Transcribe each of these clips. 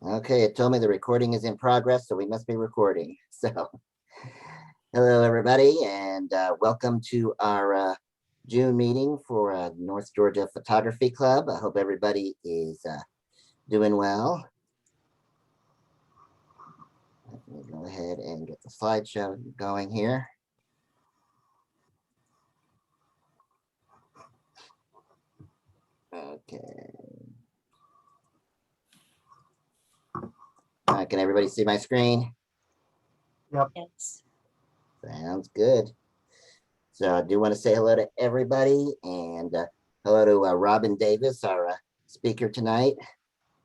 Okay, it told me the recording is in progress, so we must be recording. So, hello everybody, and welcome to our June meeting for North Georgia Photography Club. I hope everybody is doing well. Let me go ahead and get the slideshow going here. Okay. Can everybody see my screen? Yep. Yes. Sounds good. So I do want to say hello to everybody, and hello to Robin Davis, our speaker tonight.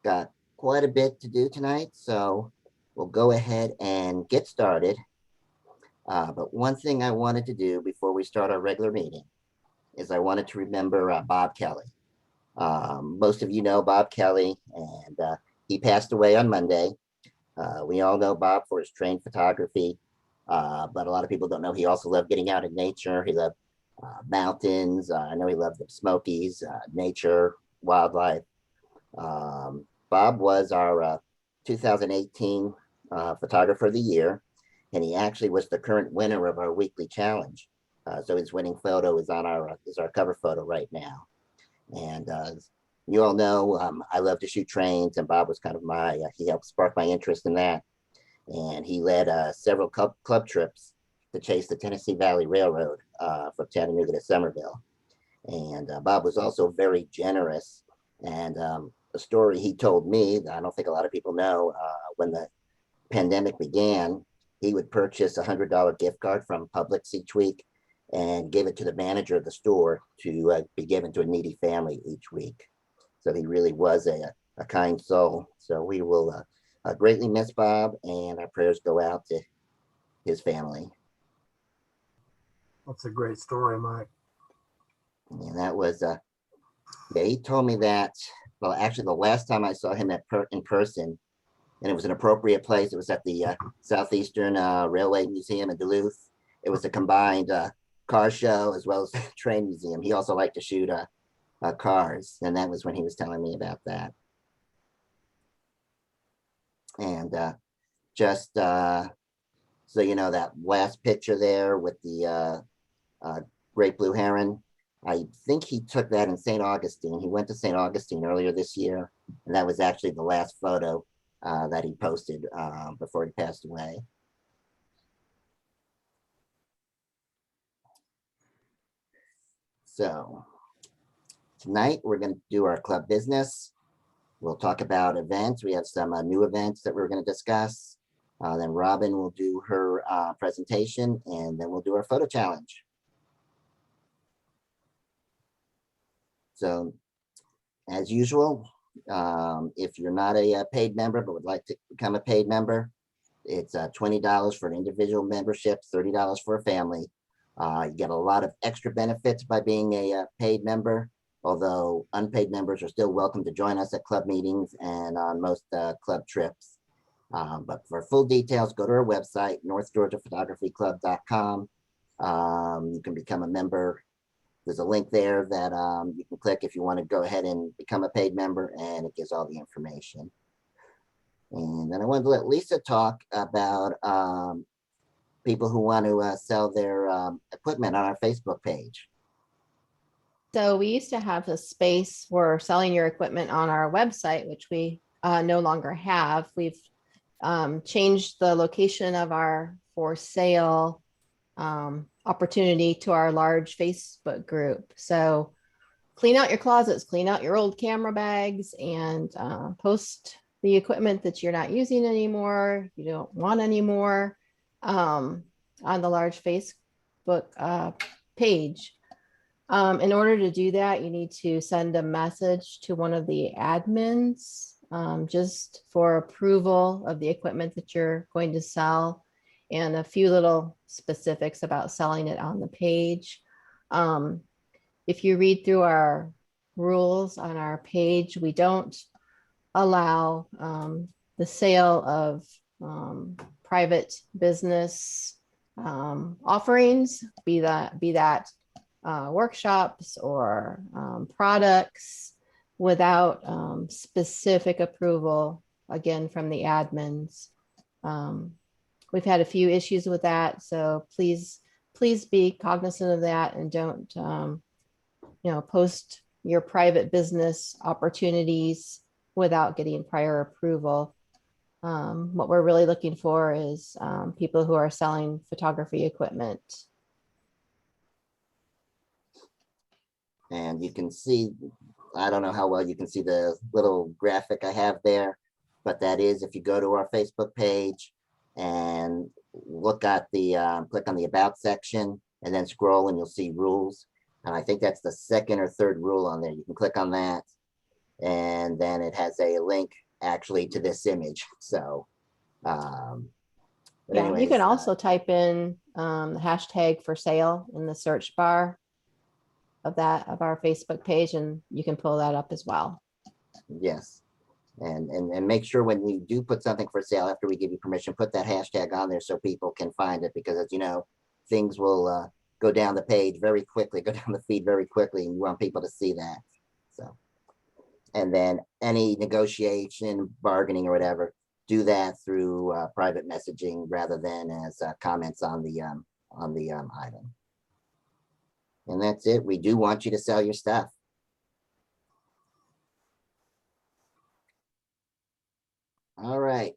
Got quite a bit to do tonight, so we'll go ahead and get started. But one thing I wanted to do before we start our regular meeting is I wanted to remember Bob Kelly. Most of you know Bob Kelly, and he passed away on Monday. We all know Bob for his trained photography, but a lot of people don't know he also loved getting out in nature. He loved mountains. I know he loved the Smokies, nature, wildlife. Bob was our 2018 Photographer of the Year, and he actually was the current winner of our weekly challenge. So his winning photo is on our cover photo right now. And you all know I love to shoot trains, and Bob was kind of he helped spark my interest in that. And he led several club trips to chase the Tennessee Valley Railroad from Chattanooga to Somerville. And Bob was also very generous. And the story he told me that I don't think a lot of people know, when the pandemic began, he would purchase $100 gift card from Publix each week and give it to the manager of the store to be given to a needy family each week. So he really was a kind soul. So we will greatly miss Bob, and our prayers go out to his family. That's a great story, Mike. And that was, yeah, he told me that, well, actually the last time I saw him in person, and it was an appropriate place, it was at the Southeastern Railway Museum in Duluth. It was a combined car show as well as train museum. He also liked to shoot cars, and that was when he was telling me about that. And just so you know, that last picture there with the great blue heron, I think he took that in St. Augustine. He went to St. Augustine earlier this year, and that was actually the last photo that he posted before he passed away. So tonight we're going to do our club business. We'll talk about events. We have some new events that we're going to discuss. Then Robin will do her presentation, and then we'll do our photo challenge. So as usual, if you're not a paid member but would like to become a paid member, it's $20 for an individual membership, $30 for a family. You get a lot of extra benefits by being a paid member, although unpaid members are still welcome to join us at club meetings and on most club trips. But for full details, go to our website, northgeorgiaphotographyclub.com. You can become a member. There's a link there that you can click if you want to go ahead and become a paid member, and it gives all the information. And then I wanted to let Lisa talk about people who want to sell their equipment on our Facebook page. So we used to have a space for selling your equipment on our website, which we no longer have. We've changed the location of our for sale opportunity to our large Facebook group. So clean out your closets, clean out your old camera bags, and post the equipment that you're not using anymore, you don't want anymore, on the large Facebook page. In order to do that, you need to send a message to one of the admins just for approval of the equipment that you're going to sell, and a few little specifics about selling it on the page. If you read through our rules on our page, we don't allow the sale of private business offerings, be that workshops or products, without specific approval again, from the admins. We've had a few issues with that, so please be cognizant of that and don't, post your private business opportunities without getting prior approval. What we're really looking for is people who are selling photography equipment. And you can see, I don't know how well you can see the little graphic I have there, but that is if you go to our Facebook page and look at the, click on the About section and then scroll and you'll see rules. And I think that's the second or third rule on there. You can click on that and then it has a link actually to this image. So, but Yeah, you anyways, can also type in the hashtag for sale in the search bar of our Facebook page, and you can pull that up as well. yes. And make sure when you do put something for sale, after we give you permission, put that hashtag on there so people can find it, because as you know, things will go down the page very quickly, go down the feed very quickly, and you want people to see that. So, and then any negotiation, bargaining or whatever, do that through private messaging rather than as comments on the item. And that's it. We do want you to sell your stuff. All right.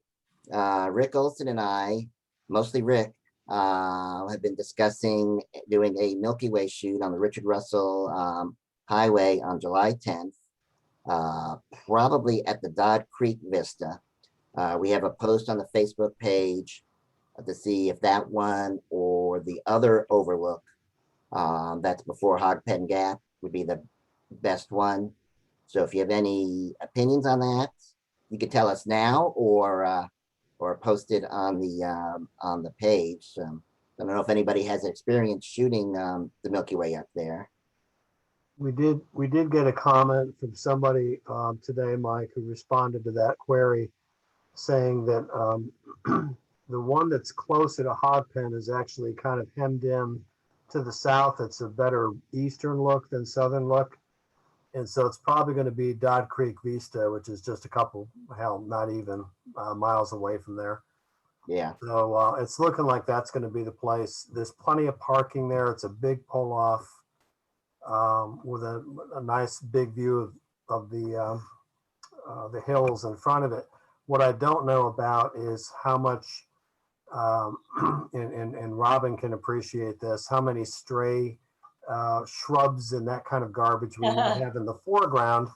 Rick Olson and I, mostly Rick, have been discussing doing a Milky Way shoot on the Richard Russell Highway on July 10th, probably at the Dodd Creek Vista. We have a post on the Facebook page to see if that one or the other overlook that's before Hog Pen Gap would be the best one. So if you have any opinions on that, you can tell us now or post it on the page. I don't know if anybody has experience shooting the Milky Way up there. We did get a comment from somebody today, Mike, who responded to that query saying that the one that's closer to Hog Pen is actually kind of hemmed in to the south. It's a better eastern look than southern look. And so it's probably going to be Dodd Creek Vista, which is just a couple, hell, not even miles away from there. Yeah. So it's looking like that's going to be the place. There's plenty of parking there. It's a big pull off with a nice big view of the hills in front of it. What I don't know about is how much, and Robin can appreciate this, how many stray shrubs and that kind of garbage we might have in the foreground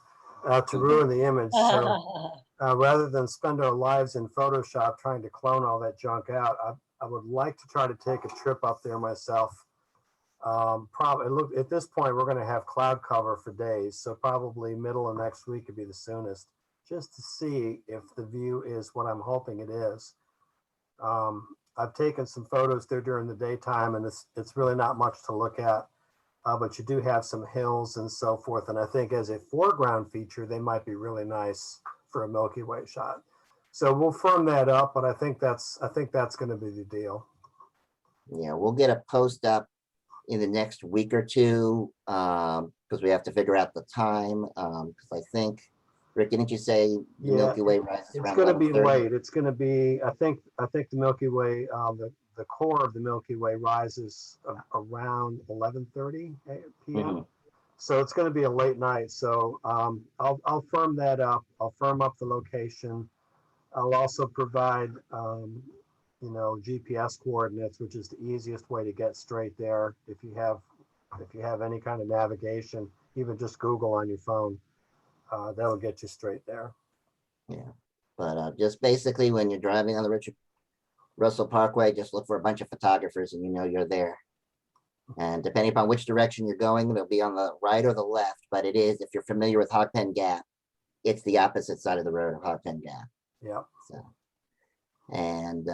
to ruin the image. So rather than spend our lives in Photoshop trying to clone all that junk out, I would like to try to take a trip up there myself. Probably look at this point, we're going to have cloud cover for days. So probably middle of next week would be the soonest, just to see if the view is what I'm hoping it is. I've taken some photos there during the daytime and it's really not much to look at. But you do have some hills and so forth. And I think as a foreground feature, they might be really nice for a Milky Way shot. So we'll firm that up, but I think that's going to be the deal. Yeah, we'll get a post up in the next week or two because we have to figure out the time. Because I think, Rick, didn't you say the Milky Way rises around 11:30? It's going to be late. It's going to be, I think the Milky Way, the core of the Milky Way rises around 11:30 p.m. Mm-hmm. So it's going to be a late night. So I'll firm that up. I'll firm up the location. I'll also provide GPS coordinates, which is the easiest way to get straight there. If you have any kind of navigation, even just Google on your phone, that'll get you straight there. Yeah, but just basically when you're driving on the Richard Russell Parkway, just look for a bunch of photographers and you know you're there. And depending upon which direction you're going, it'll be on the right or the left, but it is, if you're familiar with Hog Pen Gap, it's the opposite side of the road of Hog Pen Gap. Yeah. So, and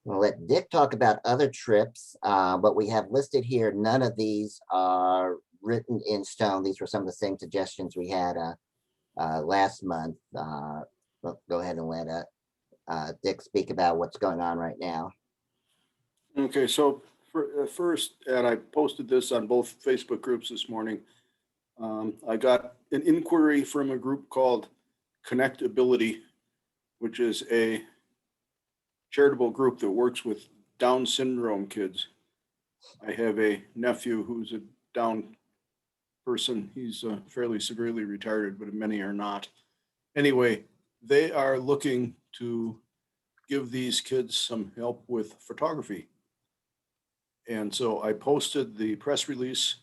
we'll let Dick talk about other trips, but we have listed here, none of these are written in stone. These were some of the same suggestions we had last month. Go ahead and let Dick speak about what's going on right now. Okay, so first, and I posted this on both Facebook groups this morning. I got an inquiry from a group called Connectability which is a charitable group that works with Down syndrome kids. I have a nephew who's a Down person. He's fairly severely retarded, but many are not. Anyway, they are looking to give these kids some help with photography. And so I posted the press release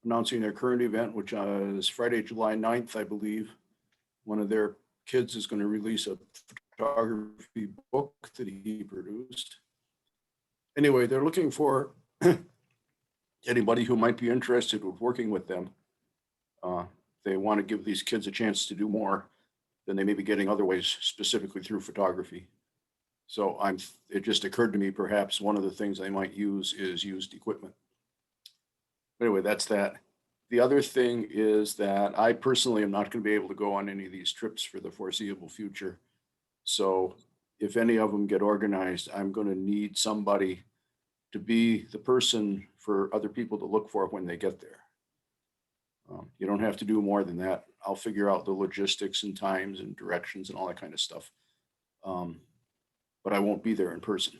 announcing their current event, which is Friday, July 9th, I believe. One of their kids is going to release a photography book that he produced. Anyway, they're looking for anybody who might be interested with working with them. They want to give these kids a chance to do more than they may be getting other ways, specifically through photography. So it just occurred to me, perhaps one of the things they might use is used equipment. Anyway, that's that. The other thing is that I personally am not going to be able to go on any of these trips for the foreseeable future. So if any of them get organized, I'm going to need somebody to be the person for other people to look for when they get there. You don't have to do more than that. I'll figure out the logistics and times and directions and all that kind of stuff. But I won't be there in person.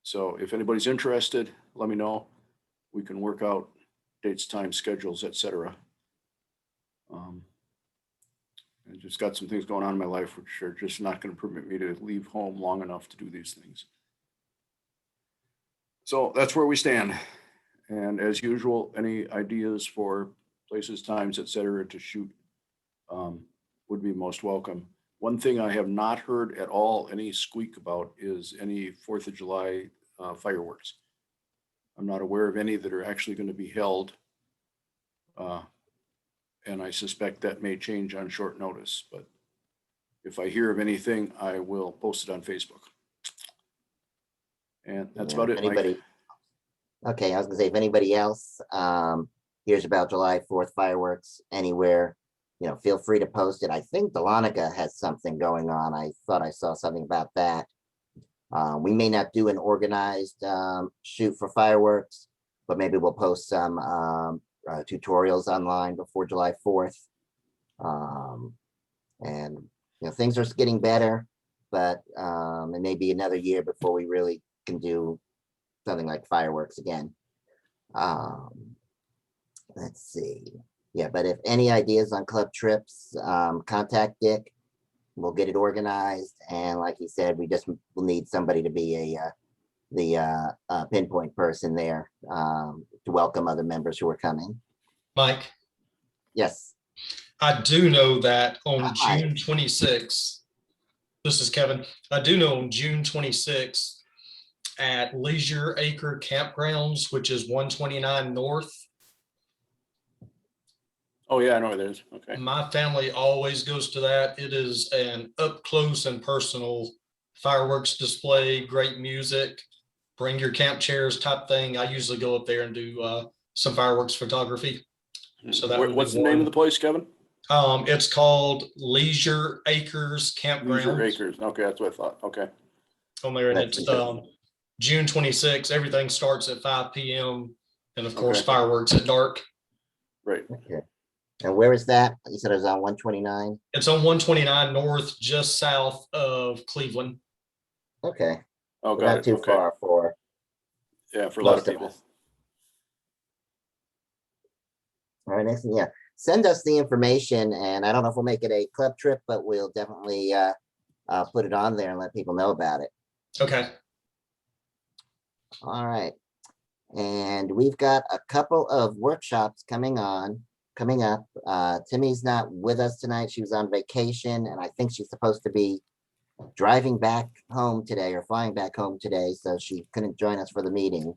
So if anybody's interested, let me know. We can work out dates, times, schedules, etc. I just got some things going on in my life which are just not going to permit me to leave home long enough to do these things. So that's where we stand. And as usual, any ideas for places, times, etc. to shoot would be most welcome. One thing I have not heard at all any squeak about is any 4th of July fireworks. I'm not aware of any that are actually going to be held. And I suspect that may change on short notice, but if I hear of anything, I will post it on Facebook. And that's about it, Mike. Okay, I was gonna say, if anybody else hears about July 4th fireworks anywhere, feel free to post it. I think Dahlonega has something going on. I thought I saw something about that. We may not do an organized shoot for fireworks, but maybe we'll post some tutorials online before July 4th. And things are getting better, but it may be another year before we really can do something like fireworks again. Let's see. Yeah, but if any ideas on club trips, contact Dick. We'll get it organized. And like he said, we just will need somebody to be the pinpoint person there to welcome other members who are coming. Mike, Yes. I do know that on Hi. June 26th, this is Kevin. I do know on June 26th at Leisure Acre Campgrounds, which is 129 North. Oh yeah, I know where it is. Okay. My family always goes to that. It is an up close and personal fireworks display, great music, bring your camp chairs type thing. I usually go up there and do some fireworks photography. So that would be What's the name of the place, Kevin? It's called Leisure Acres Campground. Leisure Acres. Okay, that's what I thought. Okay. On there, and That's it's interesting. June 26th. Everything starts at 5 p.m. and of course Okay. fireworks at dark. Right. Okay. And where is that? You said it was on 129? It's on 129 North, just south of Cleveland. Okay. Oh, So got not it. too Okay. far for Yeah, for a lot most of of people. us. All right, next thing, yeah. Send us the information, and I don't know if we'll make it a club trip, but we'll definitely put it on there and let people know about it. Okay. All right. And we've got a couple of workshops coming up. Timmy's not with us tonight. She was on vacation, and I think she's supposed to be driving back home today or flying back home today, so she couldn't join us for the meeting.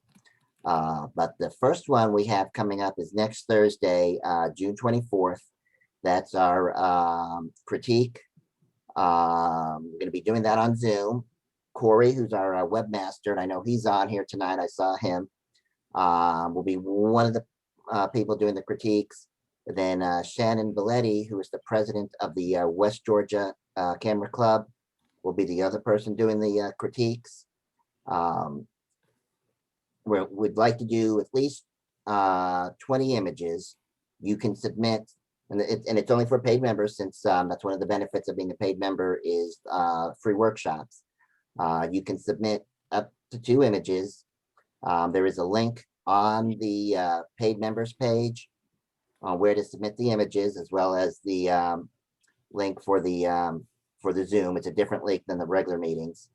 But the first one we have coming up is next Thursday, June 24th. That's our critique. We're going to be doing that on Zoom. Corey, who's our webmaster, and I know he's on here tonight. I saw him. Will be one of the people doing the critiques. Then Shannon Belletti, who is the president of the West Georgia Camera Club, will be the other person doing the critiques. We'd like to do at least 20 images. You can submit and it's only for paid members, since that's one of the benefits of being a paid member is free workshops. You can submit up to 2 images. There is a link on the paid members page on where to submit the images, as well as the link for the Zoom. It's a different link than the regular meetings.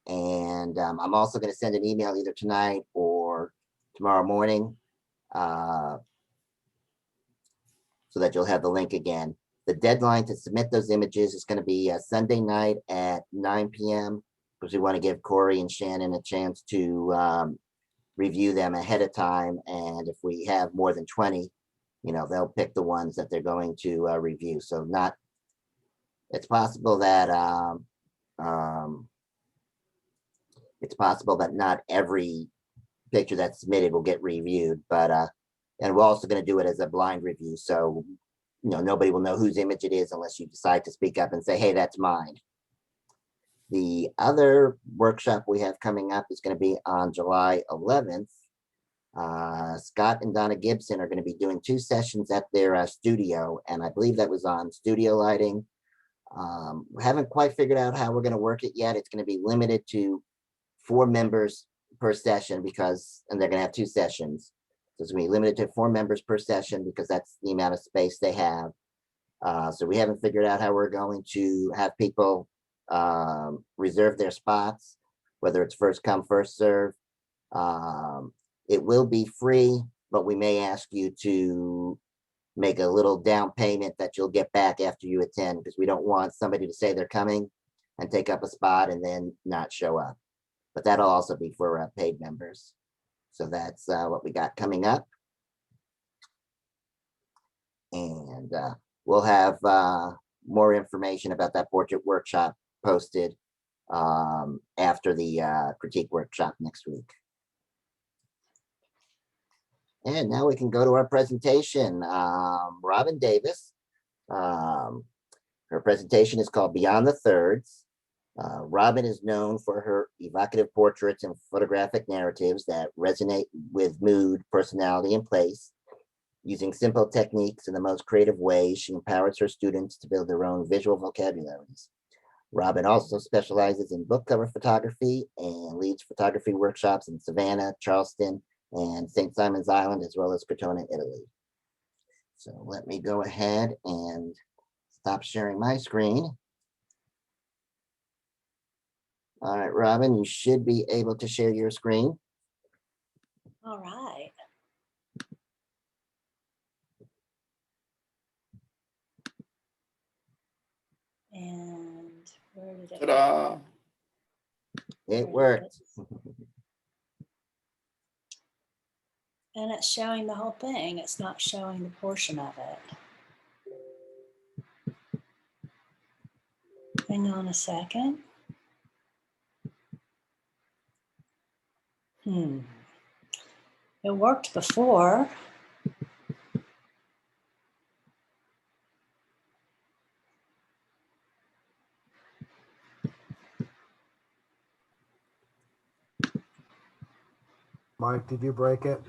And I'm also going to send an email either tonight or tomorrow morning, so that you'll have the link again. The deadline to submit those images is going to be Sunday night at 9 p.m. because we want to give Corey and Shannon a chance to review them ahead of time. And if we have more than 20, they'll pick the ones that they're going to review. So it's possible that not every picture that's submitted will get reviewed, but and we're also going to do it as a blind review. So, nobody will know whose image it is unless you decide to speak up and say, hey, that's mine. The other workshop we have coming up is going to be on July 11th. Scott and Donna Gibson are going to be doing 2 sessions at their studio, and I believe that was on studio lighting. We haven't quite figured out how we're going to work it yet. It's going to be limited to 4 members per session and they're going to have 2 sessions. So it's going to be limited to 4 members per session because that's the amount of space they have. So we haven't figured out how we're going to have people reserve their spots, whether it's first come, first serve. It will be free, but we may ask you to make a little down payment that you'll get back after you attend, because we don't want somebody to say they're coming and take up a spot and then not show up. But that'll also be for paid members. So that's what we got coming up. And we'll have more information about that portrait workshop posted after the critique workshop next week. And now we can go to our presentation. Robin Davis, her presentation is called Beyond the Thirds. Robin is known for her evocative portraits and photographic narratives that resonate with mood, personality, and place. Using simple techniques in the most creative ways, she empowers her students to build their own visual vocabularies. Robin also specializes in book cover photography and leads photography workshops in Savannah, Charleston, and St. Simon's Island, as well as Crotona, Italy. So let me go ahead and stop sharing my screen. All right, Robin, you should be able to share your screen. All right. And where did it go? Ta-da! It worked. And it's showing the whole thing. It's not showing the portion of it. Hang on a second. It worked before. Mike, did you break it?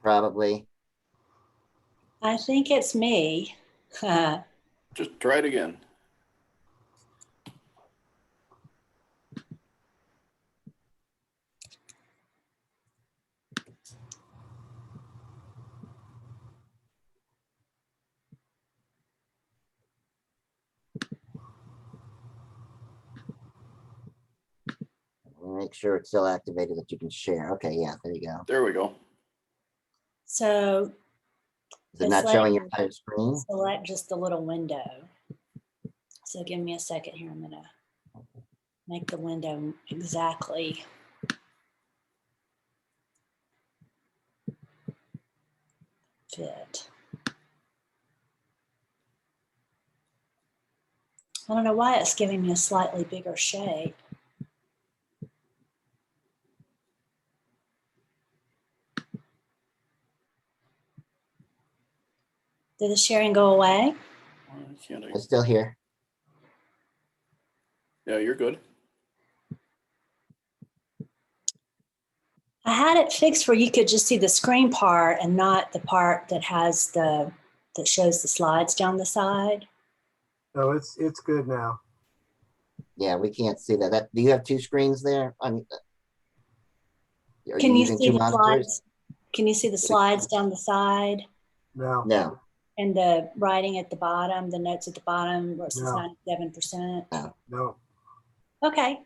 Probably. I think it's me. Just try it again. Make sure it's still activated that you can share. Okay, yeah, there you go. There we go. So Is it not showing your entire screen? select just the little window. So give me a second here. I'm gonna make the window exactly fit. I don't know why it's giving me a slightly bigger shape. Did the sharing go away? Why can't I- It's still here. Yeah, you're good. I had it fixed where you could just see the screen part and not the part that has the that shows the slides down the side. No, it's good now. Yeah, we can't see that. Do you have two screens there? Are Can you you using see two the monitors? slides? Can you see the slides down the side No, No, and the writing at the bottom, the notes at the bottom where it says No. 97%? no. Okay.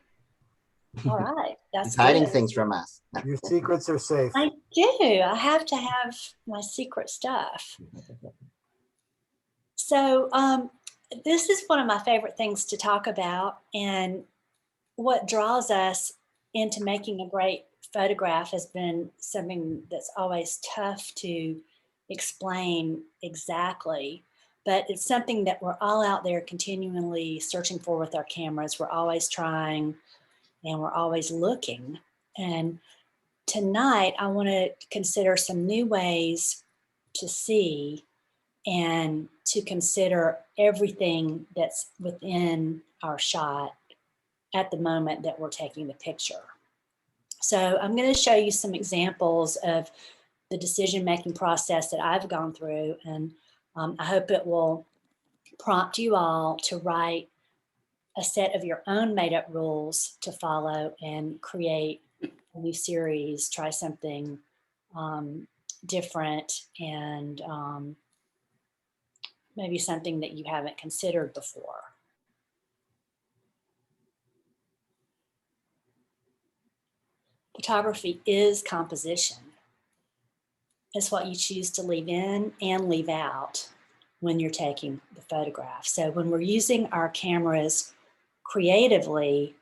All right. That's he's hiding good. things from us. Your secrets are safe. I do. I have to have my secret stuff. So this is one of my favorite things to talk about, and what draws us into making a great photograph has been something that's always tough to explain exactly, but it's something that we're all out there continually searching for with our cameras. We're always trying and we're always looking. And tonight I want to consider some new ways to see and to consider everything that's within our shot at the moment that we're taking the picture. So I'm going to show you some examples of the decision-making process that I've gone through, and I hope it will prompt you all to write a set of your own made-up rules to follow and create a new series, try something different, and maybe something that you haven't considered before. Photography is composition. It's what you choose to leave in and leave out when you're taking the photograph. So when we're using our cameras creatively,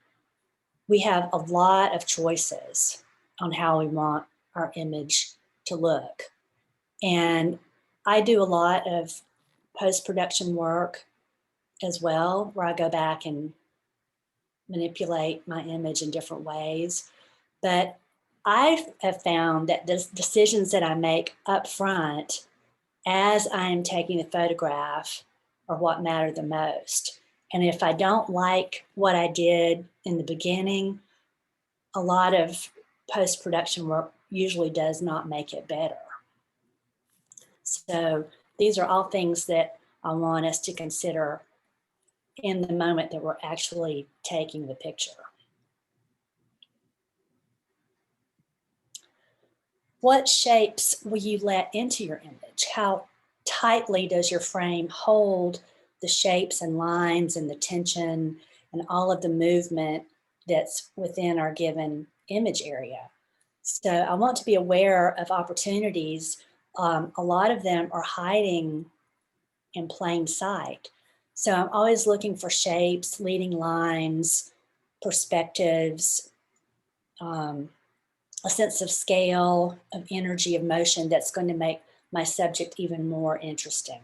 we have a lot of choices on how we want our image to look. And I do a lot of post-production work as well, where I go back and manipulate my image in different ways. But I have found that the decisions that I make up front as I am taking the photograph are what matter the most. And if I don't like what I did in the beginning, a lot of post-production work usually does not make it better. So these are all things that I want us to consider in the moment that we're actually taking the picture. What shapes will you let into your image? How tightly does your frame hold the shapes and lines and the tension and all of the movement that's within our given image area? So I want to be aware of opportunities. A lot of them are hiding in plain sight. So I'm always looking for shapes, leading lines, perspectives, a sense of scale, of energy, of motion that's going to make my subject even more interesting.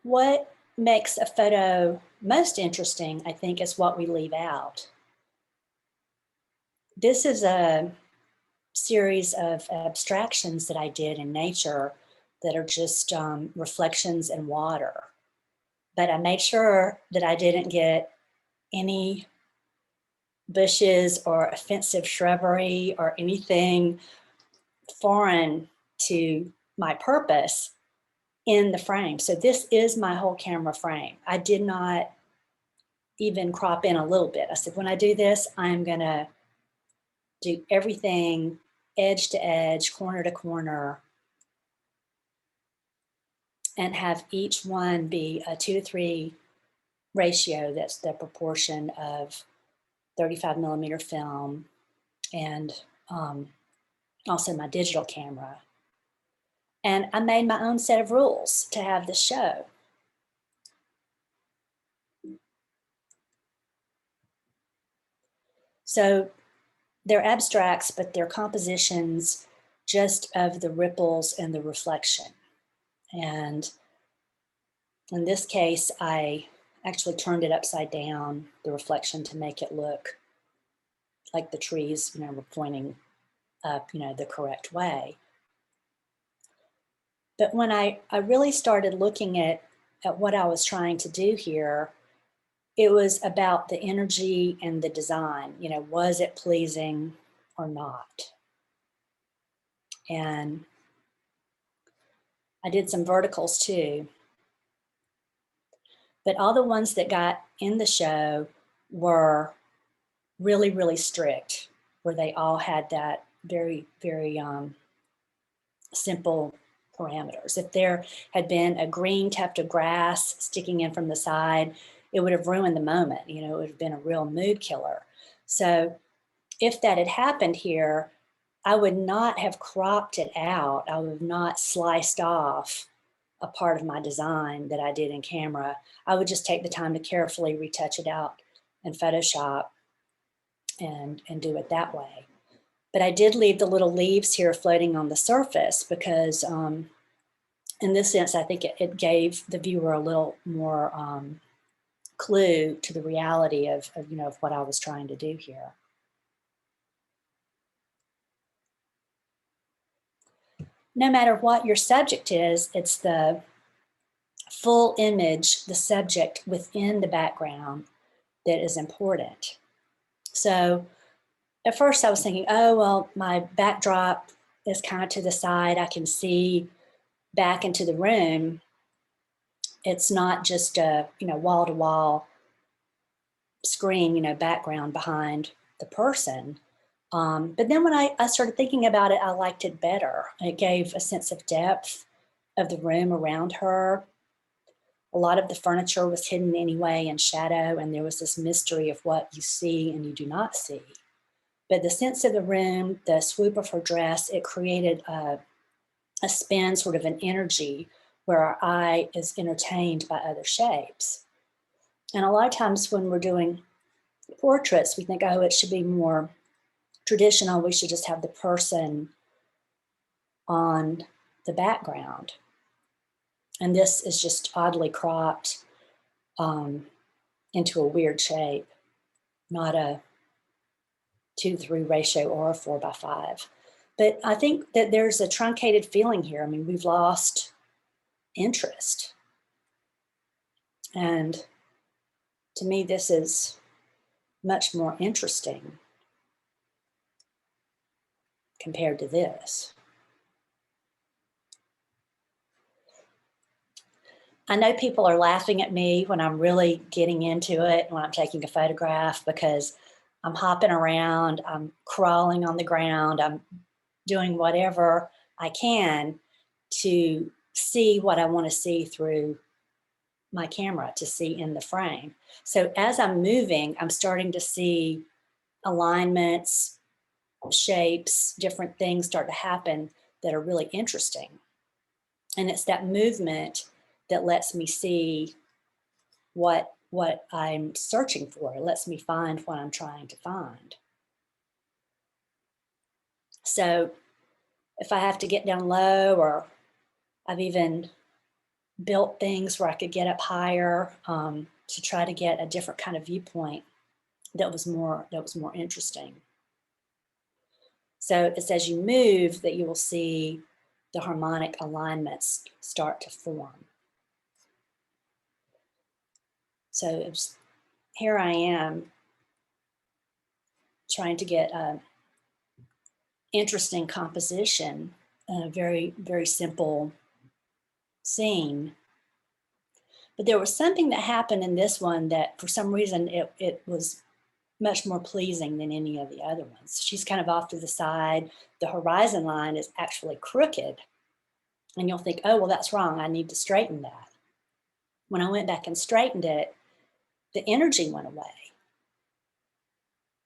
What makes a photo most interesting, I think, is what we leave out. This is a series of abstractions that I did in nature that are just reflections in water. But I made sure that I didn't get any bushes or offensive shrubbery or anything foreign to my purpose in the frame. So this is my whole camera frame. I did not even crop in a little bit. I said, when I do this, I'm gonna do everything edge to edge, corner to corner, and have each one be a 2:3 ratio. That's the proportion of 35mm film and also my digital camera. And I made my own set of rules to have the show. So they're abstracts, but they're compositions just of the ripples and the reflection. And in this case, I actually turned it upside down, the reflection, to make it look like the trees, were pointing up, the correct way. But when I really started looking at what I was trying to do here, it was about the energy and the design, you know, was it pleasing or not? And I did some verticals too. But all the ones that got in the show were really, really strict, where they all had that very, very simple parameters. If there had been a green tuft of grass sticking in from the side, it would have ruined the moment. You know, it would have been a real mood killer. So if that had happened here, I would not have cropped it out. I would have not sliced off a part of my design that I did in camera. I would just take the time to carefully retouch it out in Photoshop and do it that way. But I did leave the little leaves here floating on the surface because in this sense, I think it gave the viewer a little more clue to the reality of, you know, of what I was trying to do here. No matter what your subject is, it's the full image, the subject within the background that is important. So at first I was thinking, oh, well, my backdrop is kind of to the side. I can see back into the room. It's not just a, you know, wall to wall screen, you know, background behind the person. But then when I started thinking about it, I liked it better. It gave a sense of depth of the room around her. A lot of the furniture was hidden anyway in shadow, and there was this mystery of what you see and you do not see. But the sense of the room, the swoop of her dress, it created a spin, sort of an energy where our eye is entertained by other shapes. And a lot of times when we're doing portraits, we think, oh, it should be more traditional. We should just have the person on the background. And this is just oddly cropped into a weird shape, not a 2:3 ratio or a 4:5. But I think that there's a truncated feeling here. I mean, we've lost interest. And to me, this is much more interesting compared to this. I know people are laughing at me when I'm really getting into it, when I'm taking a photograph, because I'm hopping around, I'm crawling on the ground, I'm doing whatever I can to see what I want to see through my camera, to see in the frame. So as I'm moving, I'm starting to see alignments, shapes, different things start to happen that are really interesting. And it's that movement that lets me see what I'm searching for. It lets me find what I'm trying to find. So if I have to get down low, or I've even built things where I could get up higher to try to get a different kind of viewpoint that was more interesting. So it's as you move that you will see the harmonic alignments start to form. So here I am trying to get an interesting composition in a very, very simple scene. But there was something that happened in this one that for some reason it was much more pleasing than any of the other ones. She's kind of off to the side. The horizon line is actually crooked. And you'll think, oh, well, that's wrong. I need to straighten that. When I went back and straightened it, the energy went away.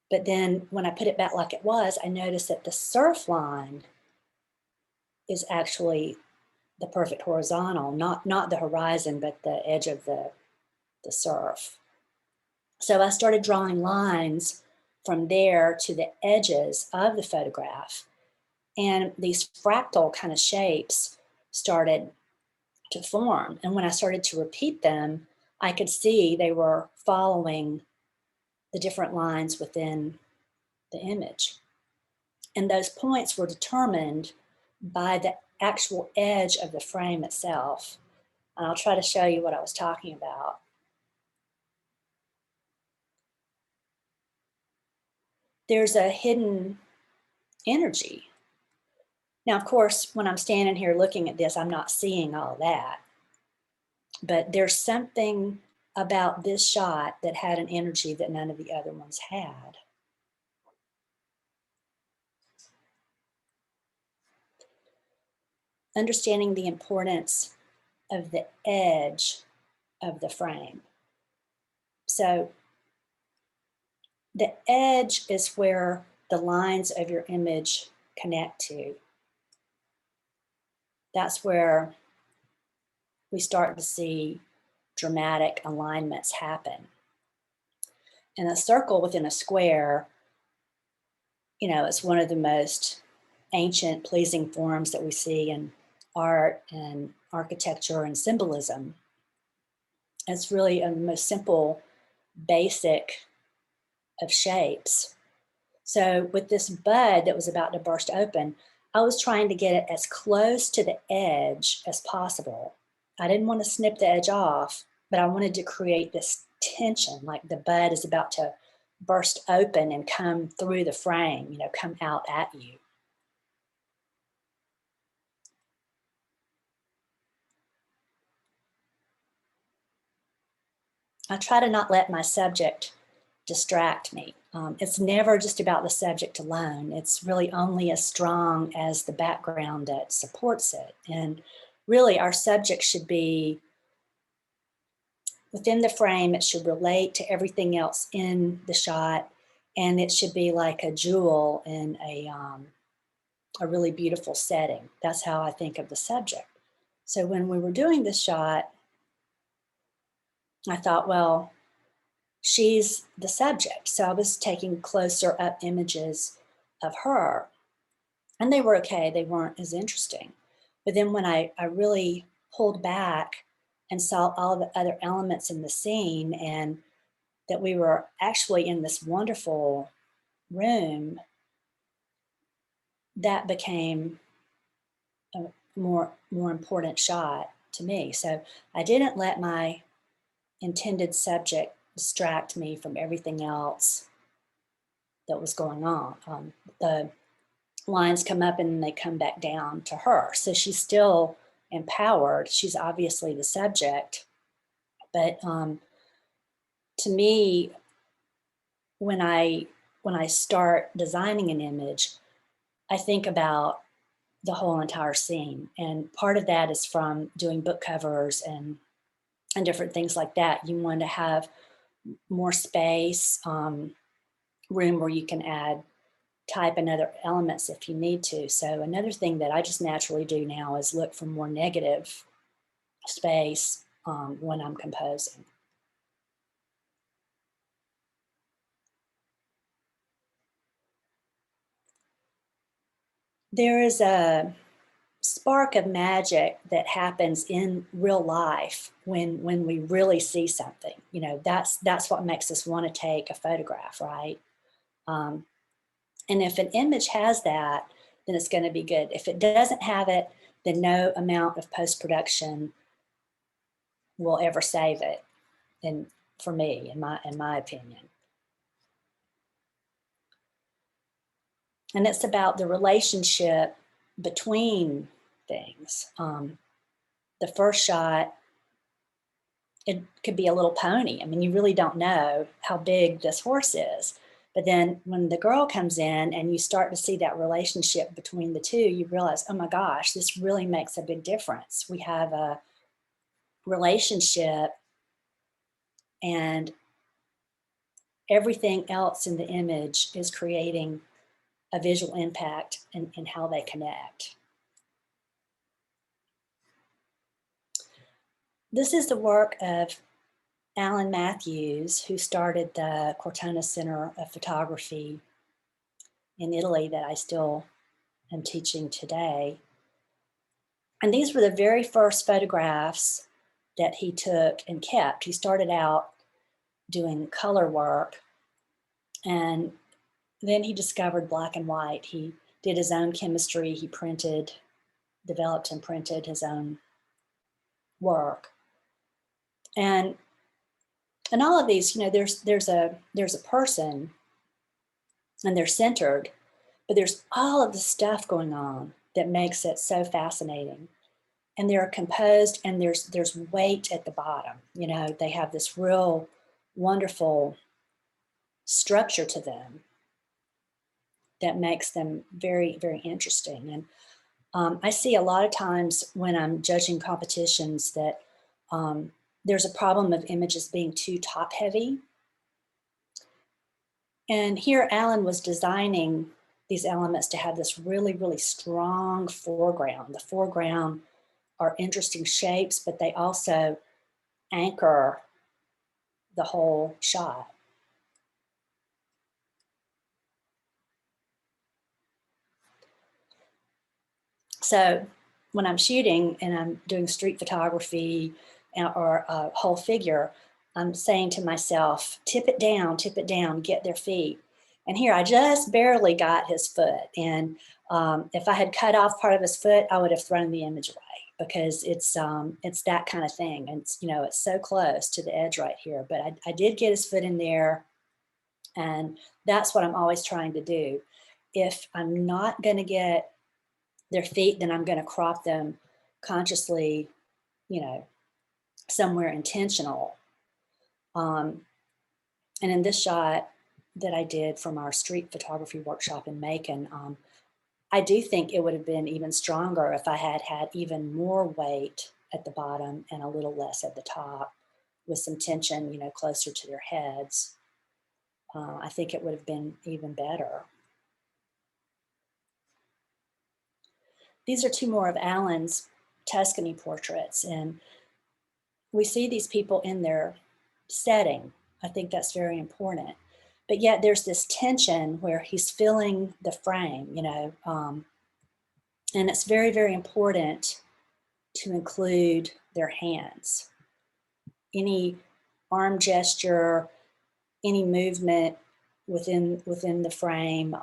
But then when I put it back like it was, I noticed that the surf line is actually the perfect horizontal, not the horizon, but the edge of the surf. So I started drawing lines from there to the edges of the photograph. And these fractal kind of shapes started to form. And when I started to repeat them, I could see they were following the different lines within the image. And those points were determined by the actual edge of the frame itself. And I'll try to show you what I was talking about. there's a hidden energy. Now, of course, when I'm standing here looking at this, I'm not seeing all that. But there's something about this shot that had an energy that none of the other ones had. Understanding the importance of the edge of the frame. So the edge is where the lines of your image connect to. That's where we start to see dramatic alignments happen. And a circle within a square, you know, it's one of the most ancient, pleasing forms that we see in art and architecture and symbolism. It's really a most simple, basic of shapes. So with this bud that was about to burst open, I was trying to get it as close to the edge as possible. I didn't want to snip the edge off, but I wanted to create this tension, like the bud is about to burst open and come through the frame, you know, come out at you. I try to not let my subject distract me. It's never just about the subject alone. It's really only as strong as the background that supports it. And really, our subject should be within the frame. It should relate to everything else in the shot, and it should be like a jewel in a really beautiful setting. That's how I think of the subject. So when we were doing this shot, I thought, well, she's the subject. So I was taking closer up images of her, and they were okay. They weren't as interesting. But then when I really pulled back and saw all the other elements in the scene, and that we were actually in this wonderful room, that became a more important shot to me. So I didn't let my intended subject distract me from everything else that was going on. The lines come up and they come back down to her. So she's still empowered. She's obviously the subject. But to me, when I start designing an image, I think about the whole entire scene. And part of that is from doing book covers and different things like that. You want to have more space, room where you can add type and other elements if you need to. So another thing that I just naturally do now is look for more negative space when I'm composing. There is a spark of magic that happens in real life when we really see something. You know, that's what makes us want to take a photograph, right? And if an image has that, then it's going to be good. If it doesn't have it, then no amount of post-production will ever save it. And for me, in my opinion. And it's about the relationship between things. The first shot, it could be a little pony. I mean, you really don't know how big this horse is. But then when the girl comes in and you start to see that relationship between the two, you realize, oh my gosh, this really makes a big difference. We have a relationship, and everything else in the image is creating a visual impact in how they connect. This is the work of Alan Matthews, who started the Cortona Center of Photography in Italy that I still am teaching today. And these were the very first photographs that he took and kept. He started out doing color work, and then he discovered black and white. He did his own chemistry. He developed and printed his own work. And all of these, you know, there's a person and they're centered, but there's all of the stuff going on that makes it so fascinating. And they're composed, and there's weight at the bottom. You know, they have this real wonderful structure to them that makes them very, very interesting. And I see a lot of times when I'm judging competitions that there's a problem of images being too top heavy. And here Alan was designing these elements to have this really, really strong foreground. The foreground are interesting shapes, but they also anchor the whole shot. So when I'm shooting and I'm doing street photography or a whole figure, I'm saying to myself, tip it down, get their feet. And here I just barely got his foot. And if I had cut off part of his foot, I would have thrown the image away, because it's that kind of thing. And it's, you know, it's so close to the edge right here, but I did get his foot in there. And that's what I'm always trying to do. If I'm not going to get their feet, then I'm going to crop them consciously, you know, somewhere intentional. And in this shot that I did from our street photography workshop in Macon, I do think it would have been even stronger if I had had even more weight at the bottom and a little less at the top, with some tension, you know, closer to their heads. I think it would have been even better. These are two more of Alan's Tuscany portraits, and we see these people in their setting. I think that's very important. But yet there's this tension where he's filling the frame, you know, and it's very, very important to include their hands. Any arm gesture, any movement within the frame,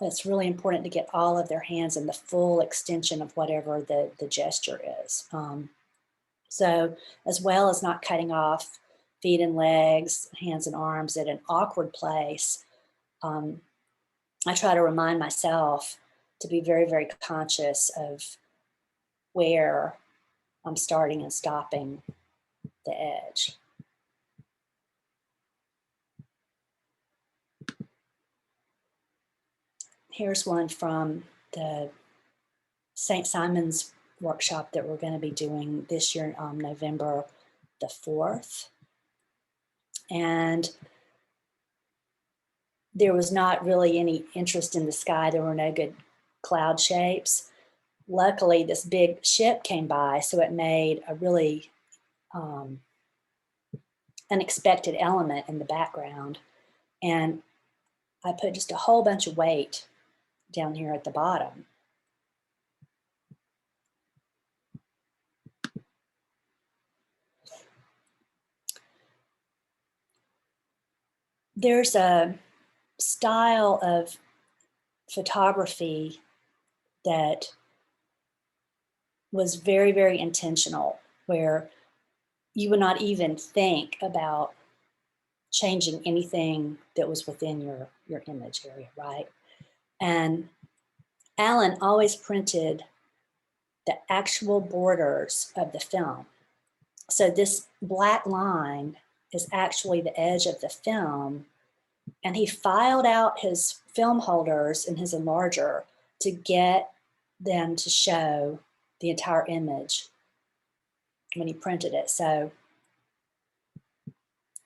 it's really important to get all of their hands in the full extension of whatever the gesture is. So as well as not cutting off feet and legs, hands and arms at an awkward place, I try to remind myself to be very, very conscious of where I'm starting and stopping the edge. Here's one from the St. Simon's workshop that we're going to be doing this year, November the 4th. And there was not really any interest in the sky. There were no good cloud shapes. Luckily, this big ship came by, so it made a really unexpected element in the background. And I put just a whole bunch of weight down here at the bottom. There's a style of photography that was very, very intentional, where you would not even think about changing anything that was within your image area, right? And Alan always printed the actual borders of the film. So this black line is actually the edge of the film, and he filed out his film holders in his enlarger to get them to show the entire image when he printed it. So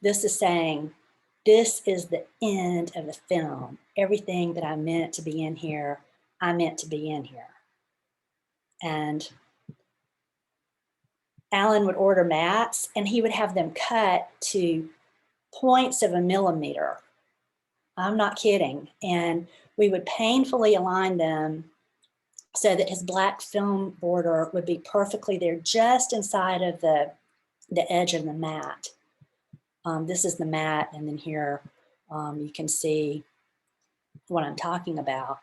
this is saying, this is the end of the film. Everything that I meant to be in here, I meant to be in here. And Alan would order mats, and he would have them cut to points of a millimeter. I'm not kidding. And we would painfully align them so that his black film border would be perfectly there, just inside of the edge of the mat. This is the mat, and then here you can see what I'm talking about.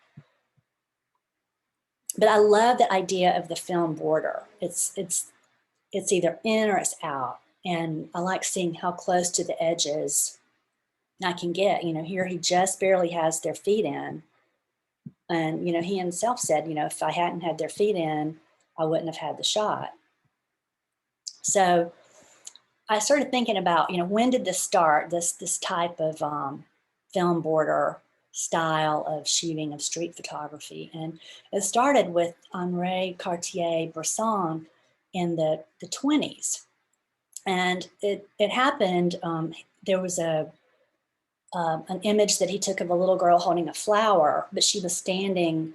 But I love the idea of the film border. It's either in or it's out, and I like seeing how close to the edges I can get. Here he just barely has their feet in. And, he himself said, if I hadn't had their feet in, I wouldn't have had the shot. So I started thinking about, when did this start, this type of film border style of shooting of street photography. And it started with Henri Cartier-Bresson in the 20s. And it happened, there was an image that he took of a little girl holding a flower, but she was standing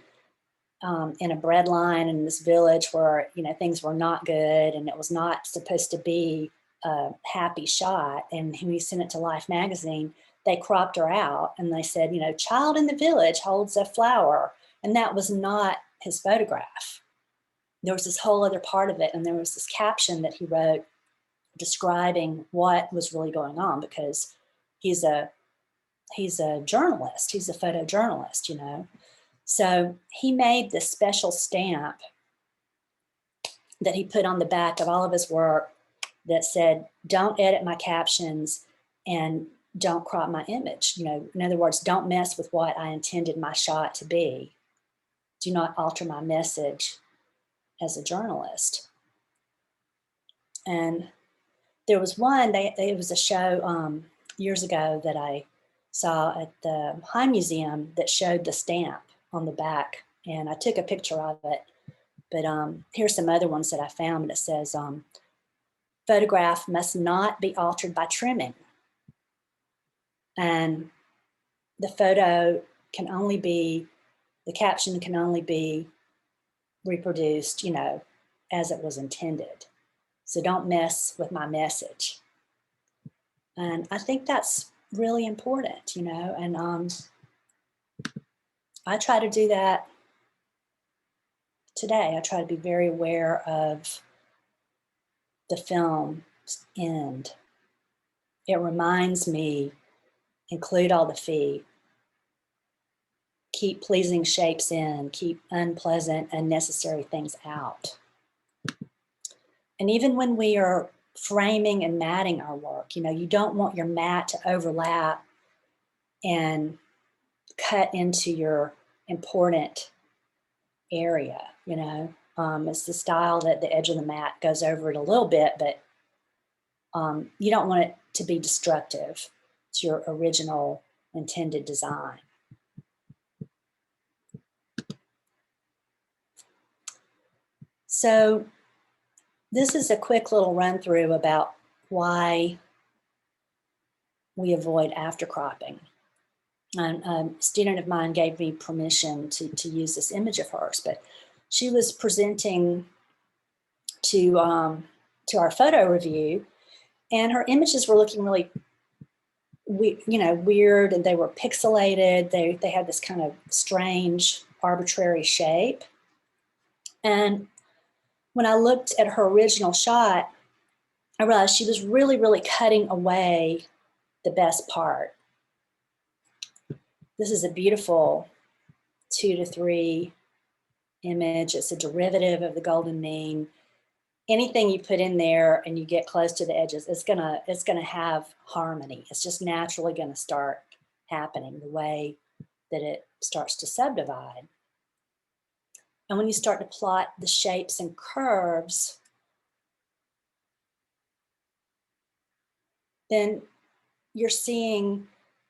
in a bread line in this village where, things were not good and it was not supposed to be a happy shot. And when we sent it to Life magazine, they cropped her out and they said, child in the village holds a flower. And that was not his photograph. There was this whole other part of it. And there was this caption that he wrote describing what was really going on, because he's a journalist. He's a photojournalist, So he made this special stamp that he put on the back of all of his work that said, don't edit my captions and don't crop my image. In other words, don't mess with what I intended my shot to be. Do not alter my message as a journalist. And there was one, it was a show years ago that I saw at the High Museum that showed the stamp on the back, and I took a picture of it. But here's some other ones that I found, and it says, photograph must not be altered by trimming. And the caption can only be reproduced, as it was intended. So don't mess with my message. And I think that's really important, and I try to do that today. I try to be very aware of the film's end. It reminds me, include all the feet, keep pleasing shapes in, keep unpleasant, unnecessary things out. And even when we are framing and matting our work, you don't want your mat to overlap and cut into your important area, it's the style that the edge of the mat goes over it a little bit, but you don't want it to be destructive to your original intended design. So this is a quick little run through about why we avoid aftercropping. And a student of mine gave me permission to use this image of hers, but she was presenting to our photo review, and her images were looking really, weird, and they were pixelated. They had this kind of strange, arbitrary shape. And when I looked at her original shot, I realized she was really, really cutting away the best part. This is a beautiful 2:3 image. It's a derivative of the golden mean. Anything you put in there and you get close to the edges, it's gonna have harmony. It's just naturally gonna start happening the way that it starts to subdivide. And when you start to plot the shapes and curves, then you're seeing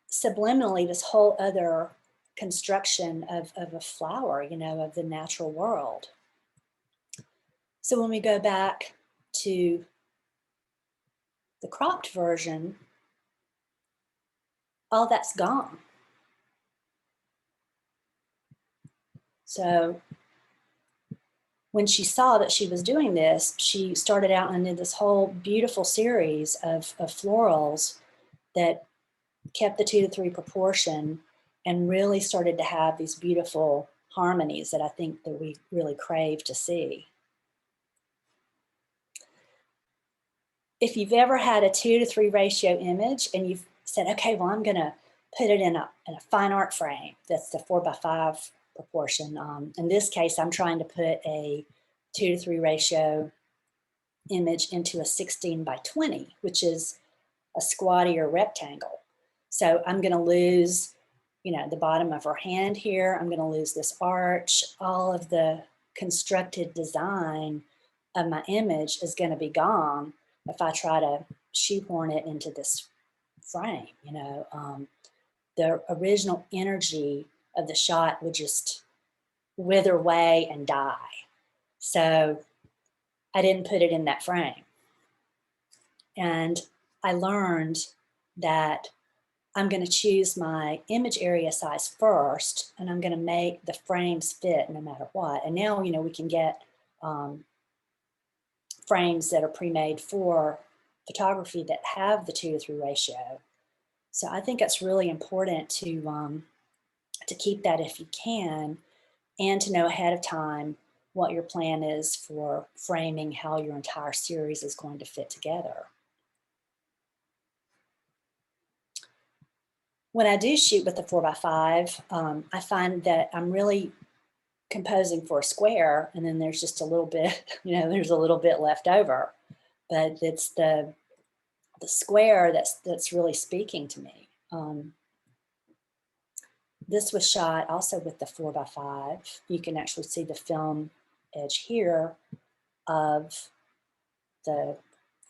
subliminally this whole other construction of a flower, of the natural world. So when we go back to the cropped version, all that's gone. So when she saw that she was doing this, she started out and did this whole beautiful series of florals that kept the 2:3 proportion and really started to have these beautiful harmonies that I think that we really crave to see. If you've ever had a 2:3 ratio image and you've said, okay, well, I'm gonna put it in a fine art frame, that's the 4:5 proportion. In this case, I'm trying to put a 2:3 ratio image into a 16:20, which is a squattier rectangle. So I'm going to lose, the bottom of her hand here. I'm going to lose this arch. All of the constructed design of my image is going to be gone if I try to shoehorn it into this frame. The original energy of the shot would just wither away and die. So I didn't put it in that frame. And I learned that I'm going to choose my image area size first, and I'm going to make the frames fit no matter what. And now, we can get frames that are pre-made for photography that have the 2:3 ratio. So I think it's really important to keep that if you can, and to know ahead of time what your plan is for framing how your entire series is going to fit together. When I do shoot with the 4x5, I find that I'm really composing for a square, and then there's just a little bit, there's a little bit left over, but it's the square that's really speaking to me. This was shot also with the 4x5. You can actually see the film edge here of the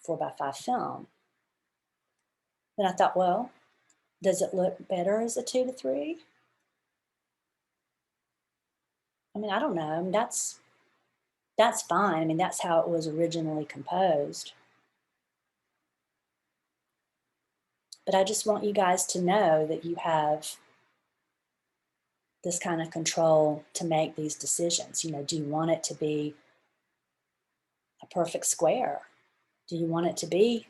4x5 film. Then I thought, well, does it look better as a 2:3? I mean, I don't know. I mean, that's fine. I mean, that's how it was originally composed. But I just want you guys to know that you have this kind of control to make these decisions. Do you want it to be a perfect square? Do you want it to be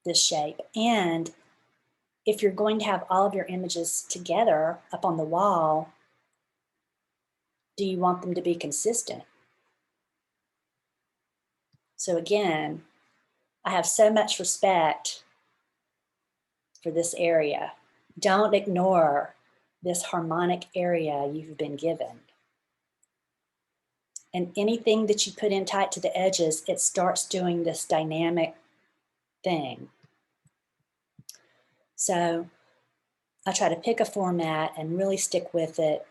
this shape? And if you're going to have all of your images together up on the wall, do you want them to be consistent? So again, I have so much respect for this area. Don't ignore this harmonic area you've been given. And anything that you put in tight to the edges, it starts doing this dynamic thing. So I try to pick a format and really stick with it.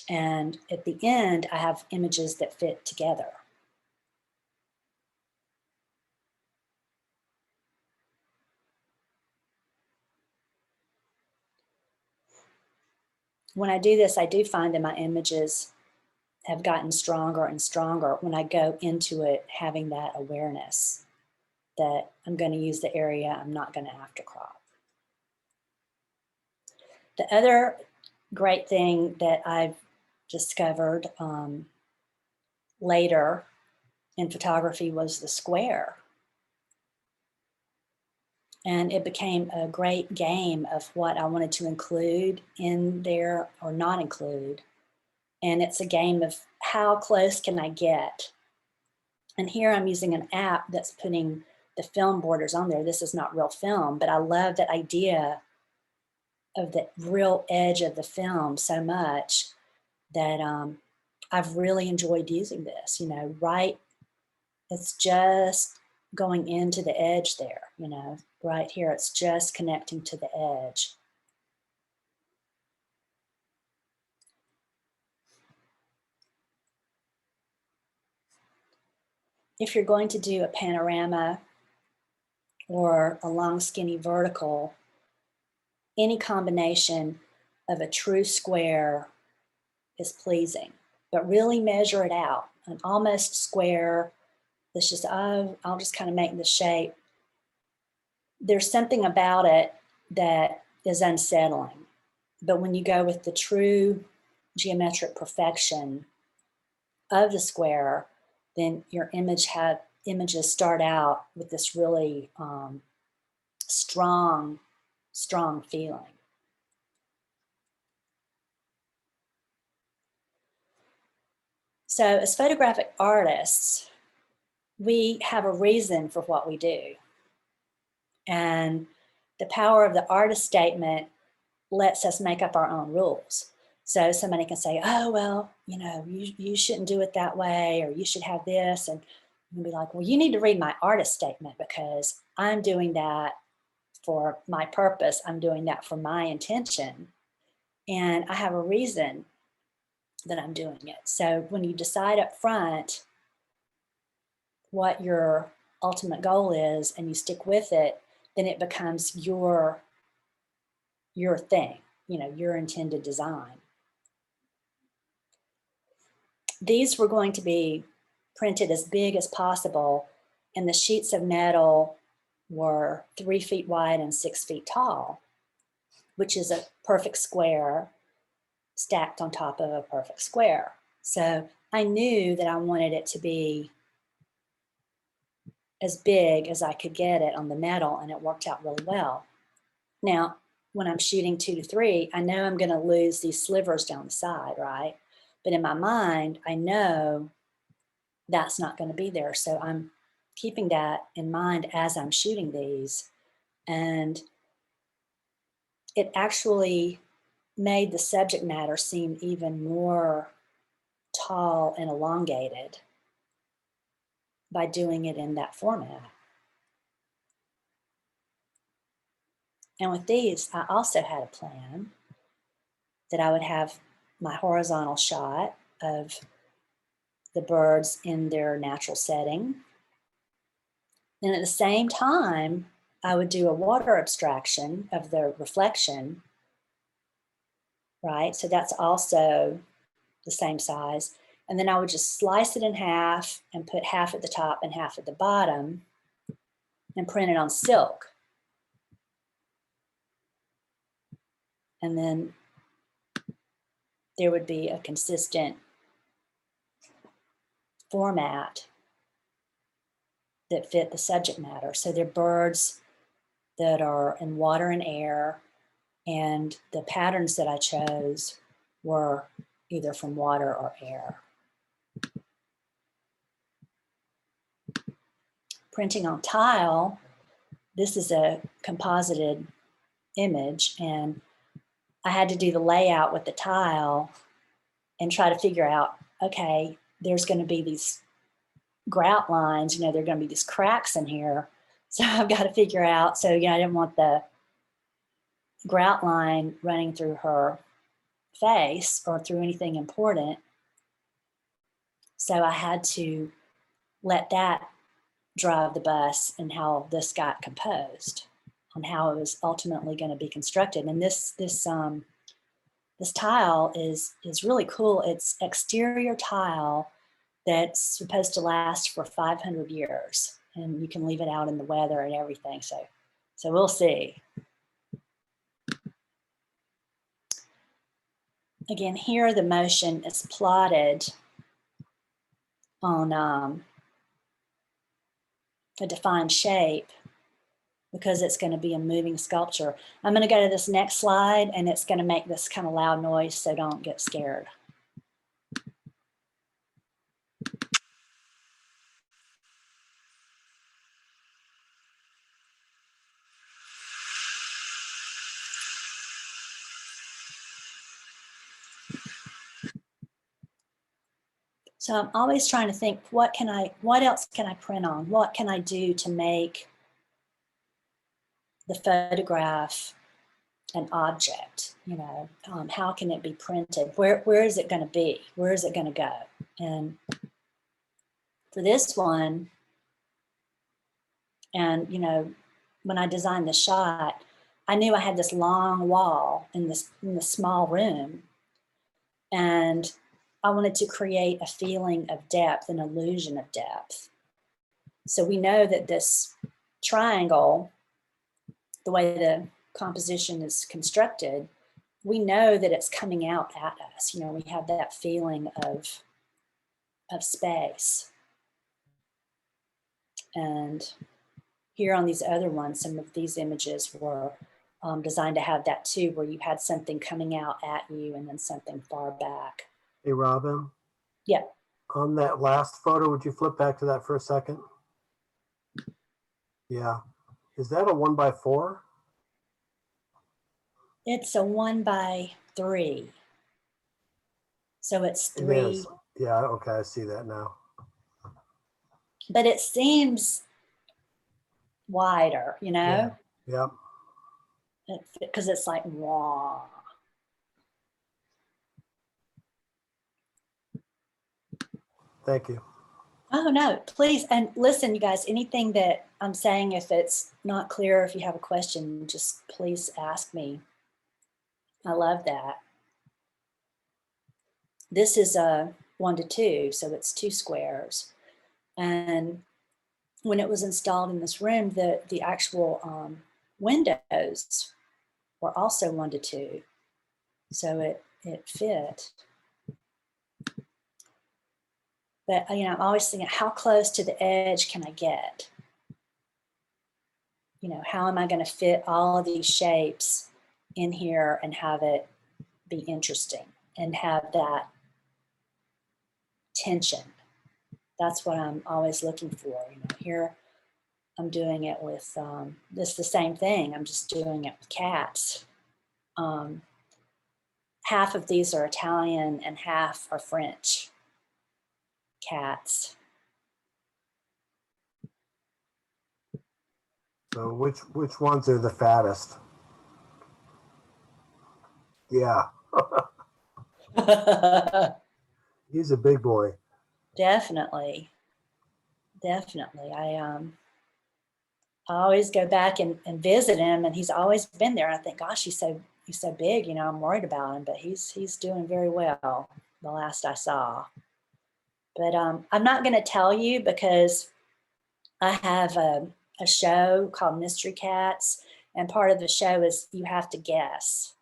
And at the end, I have images that fit together. When I do this, I do find that my images have gotten stronger and stronger when I go into it having that awareness that I'm going to use the area, I'm not going to have to crop. The other great thing that I've discovered later in photography was the square. And it became a great game of what I wanted to include in there or not include. And it's a game of how close can I get? And here I'm using an app that's putting the film borders on there. This is not real film, but I love that idea of the real edge of the film so much that I've really enjoyed using this, right, it's just going into the edge there, right here, it's just connecting to the edge. If you're going to do a panorama or a long skinny vertical, any combination of a true square is pleasing, but really measure it out. An almost square, it's just, oh, I'll just kind of make the shape. There's something about it that is unsettling. But when you go with the true geometric perfection of the square, then your images start out with this really strong feeling. So as photographic artists, we have a reason for what we do. And the power of the artist statement lets us make up our own rules. So somebody can say, oh, well, you shouldn't do it that way, or you should have this. And you'll be like, well, you need to read my artist statement because I'm doing that for my purpose. I'm doing that for my intention. And I have a reason that I'm doing it. So when you decide up front what your ultimate goal is and you stick with it, then it becomes your thing, your intended design. These were going to be printed as big as possible, and the sheets of metal were 3 feet wide and 6 feet tall, which is a perfect square stacked on top of a perfect square. So I knew that I wanted it to be as big as I could get it on the metal, and it worked out really well. Now, when I'm shooting 2 to 3, I know I'm going to lose these slivers down the side, right? But in my mind, I know that's not going to be there. So I'm keeping that in mind as I'm shooting these. And it actually made the subject matter seem even more tall and elongated by doing it in that format. And with these, I also had a plan that I would have my horizontal shot of the birds in their natural setting. And at the same time, I would do a water abstraction of the reflection, right? So that's also the same size. And then I would just slice it in half and put half at the top and half at the bottom and print it on silk. And then there would be a consistent format that fit the subject matter. So they're birds that are in water and air, and the patterns that I chose were either from water or air. Printing on tile, this is a composited image, and I had to do the layout with the tile and try to figure out, okay, there's going to be these grout lines, there are going to be these cracks in here. So I've got to figure out, so I didn't want the grout line running through her face or through anything important. So I had to let that drive the bus and how this got composed, on how it was ultimately going to be constructed. And this tile is really cool. It's exterior tile that's supposed to last for 500 years, and you can leave it out in the weather and everything. So we'll see. Again, here the motion is plotted on a defined shape because it's going to be a moving sculpture. I'm going to go to this next slide, and it's going to make this kind of loud noise, so don't get scared. So I'm always trying to think, what else can I print on? What can I do to make the photograph an object? How can it be printed? Where is it going to be? Where is it going to go? And for this one, and when I designed the shot, I knew I had this long wall in this small room, and I wanted to create a feeling of depth, an illusion of depth. So we know that this triangle, the way the composition is constructed, we know that it's coming out at us. We have that feeling of space. And here on these other ones, some of these images were designed to have that too, where you had something coming out at you and then something far back. Hey, Robin. Yeah. On that last photo, would you flip back to that for a second? Yeah. Is that a 1x4? It's a 1x3. So it's 3. It is. Yeah, okay, I see that now. But it seems wider, Yeah. Yep. because it's like, wah. Thank you. Oh, no, please. And listen, you guys, anything that I'm saying, if it's not clear, if you have a question, just please ask me. I love that. This is a 1:2, so it's 2 squares. And when it was installed in this room, the actual windows were also 1:2. So it fit. But, you know, I'm always thinking, how close to the edge can I get? You know, how am I going to fit all of these shapes in here and have it be interesting and have that tension? That's what I'm always looking for. You know, here I'm doing it with this the same thing. I'm just doing it with cats. Half of these are Italian and half are French cats. So which ones are the fattest? Yeah, he's a big boy. Definitely. I always go back and visit him, and he's always been there. I think, gosh, he's so big, you know, I'm worried about him, but he's doing very well the last I saw. But I'm not going to tell you because I have a show called Mystery Cats, and part of the show is you have to guess.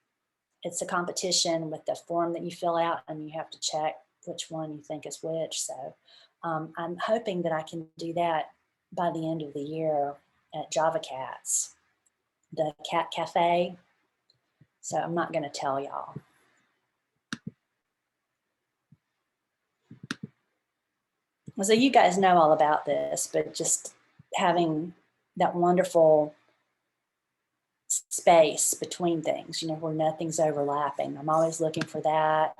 It's a competition with the form that you fill out, and you have to check which one you think is which. So I'm hoping that I can do that by the end of the year at Java Cats, the cat cafe. So I'm not going to tell y'all. So you guys know all about this, but just having that wonderful space between things, you know, where nothing's overlapping. I'm always looking for that.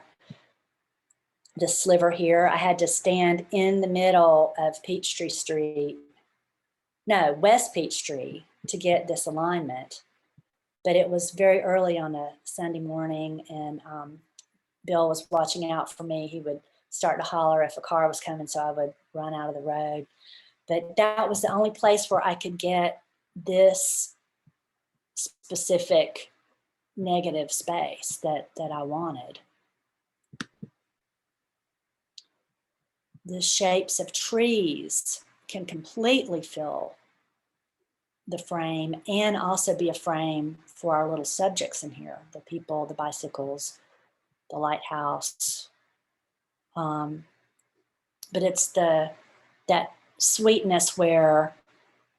The sliver here, I had to stand in the middle of Peachtree Street, no, West Peachtree, to get this alignment. But it was very early on a Sunday morning, and Bill was watching out for me. He would start to holler if a car was coming, so I would run out of the road. But that was the only place where I could get this specific negative space that I wanted. The shapes of trees can completely fill the frame and also be a frame for our little subjects in here, the people, the bicycles, the lighthouse. But it's that sweetness where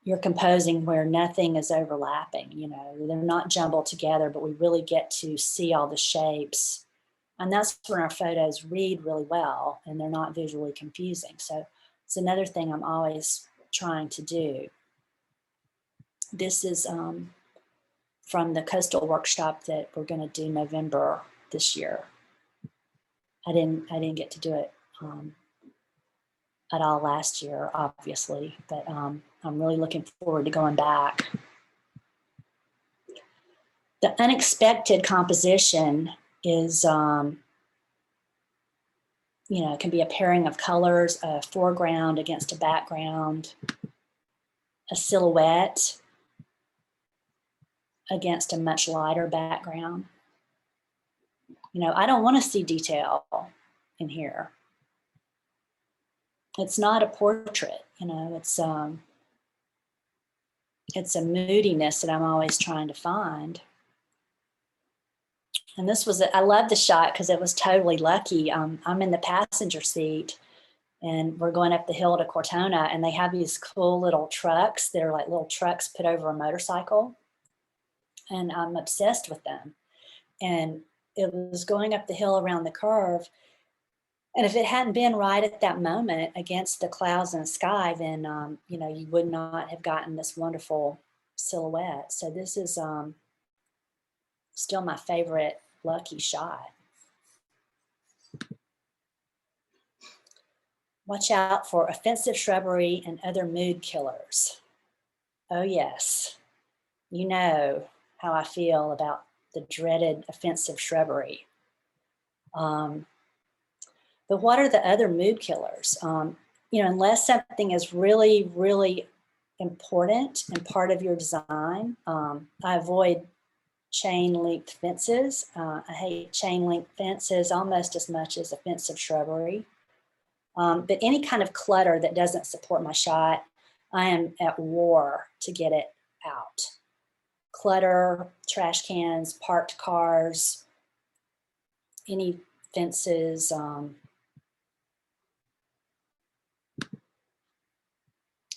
you're composing where nothing is overlapping, you know, they're not jumbled together, but we really get to see all the shapes. And that's when our photos read really well and they're not visually confusing. So it's another thing I'm always trying to do. This is from the coastal workshop that we're going to do November this year. I didn't get to do it at all last year, obviously, but I'm really looking forward to going back. The unexpected composition is, you know, it can be a pairing of colors, a foreground against a background, a silhouette against a much lighter background. You know, I don't want to see detail in here. It's not a portrait, you know, it's a moodiness that I'm always trying to find. And this was, I love the shot because it was totally lucky. I'm in the passenger seat and we're going up the hill to Cortona, and they have these cool little trucks. They're like little trucks put over a motorcycle. And I'm obsessed with them. And it was going up the hill around the curve. And if it hadn't been right at that moment against the clouds and the sky, then, you know, you would not have gotten this wonderful silhouette. So this is still my favorite lucky shot. Watch out for offensive shrubbery and other mood killers. Oh yes, you know, how I feel about the dreaded offensive shrubbery. But what are the other mood killers? Unless something is really, really important and part of your design, I avoid chain link fences. I hate chain link fences almost as much as offensive shrubbery. But any kind of clutter that doesn't support my shot, I am at war to get it out. Clutter, trash cans, parked cars, any fences.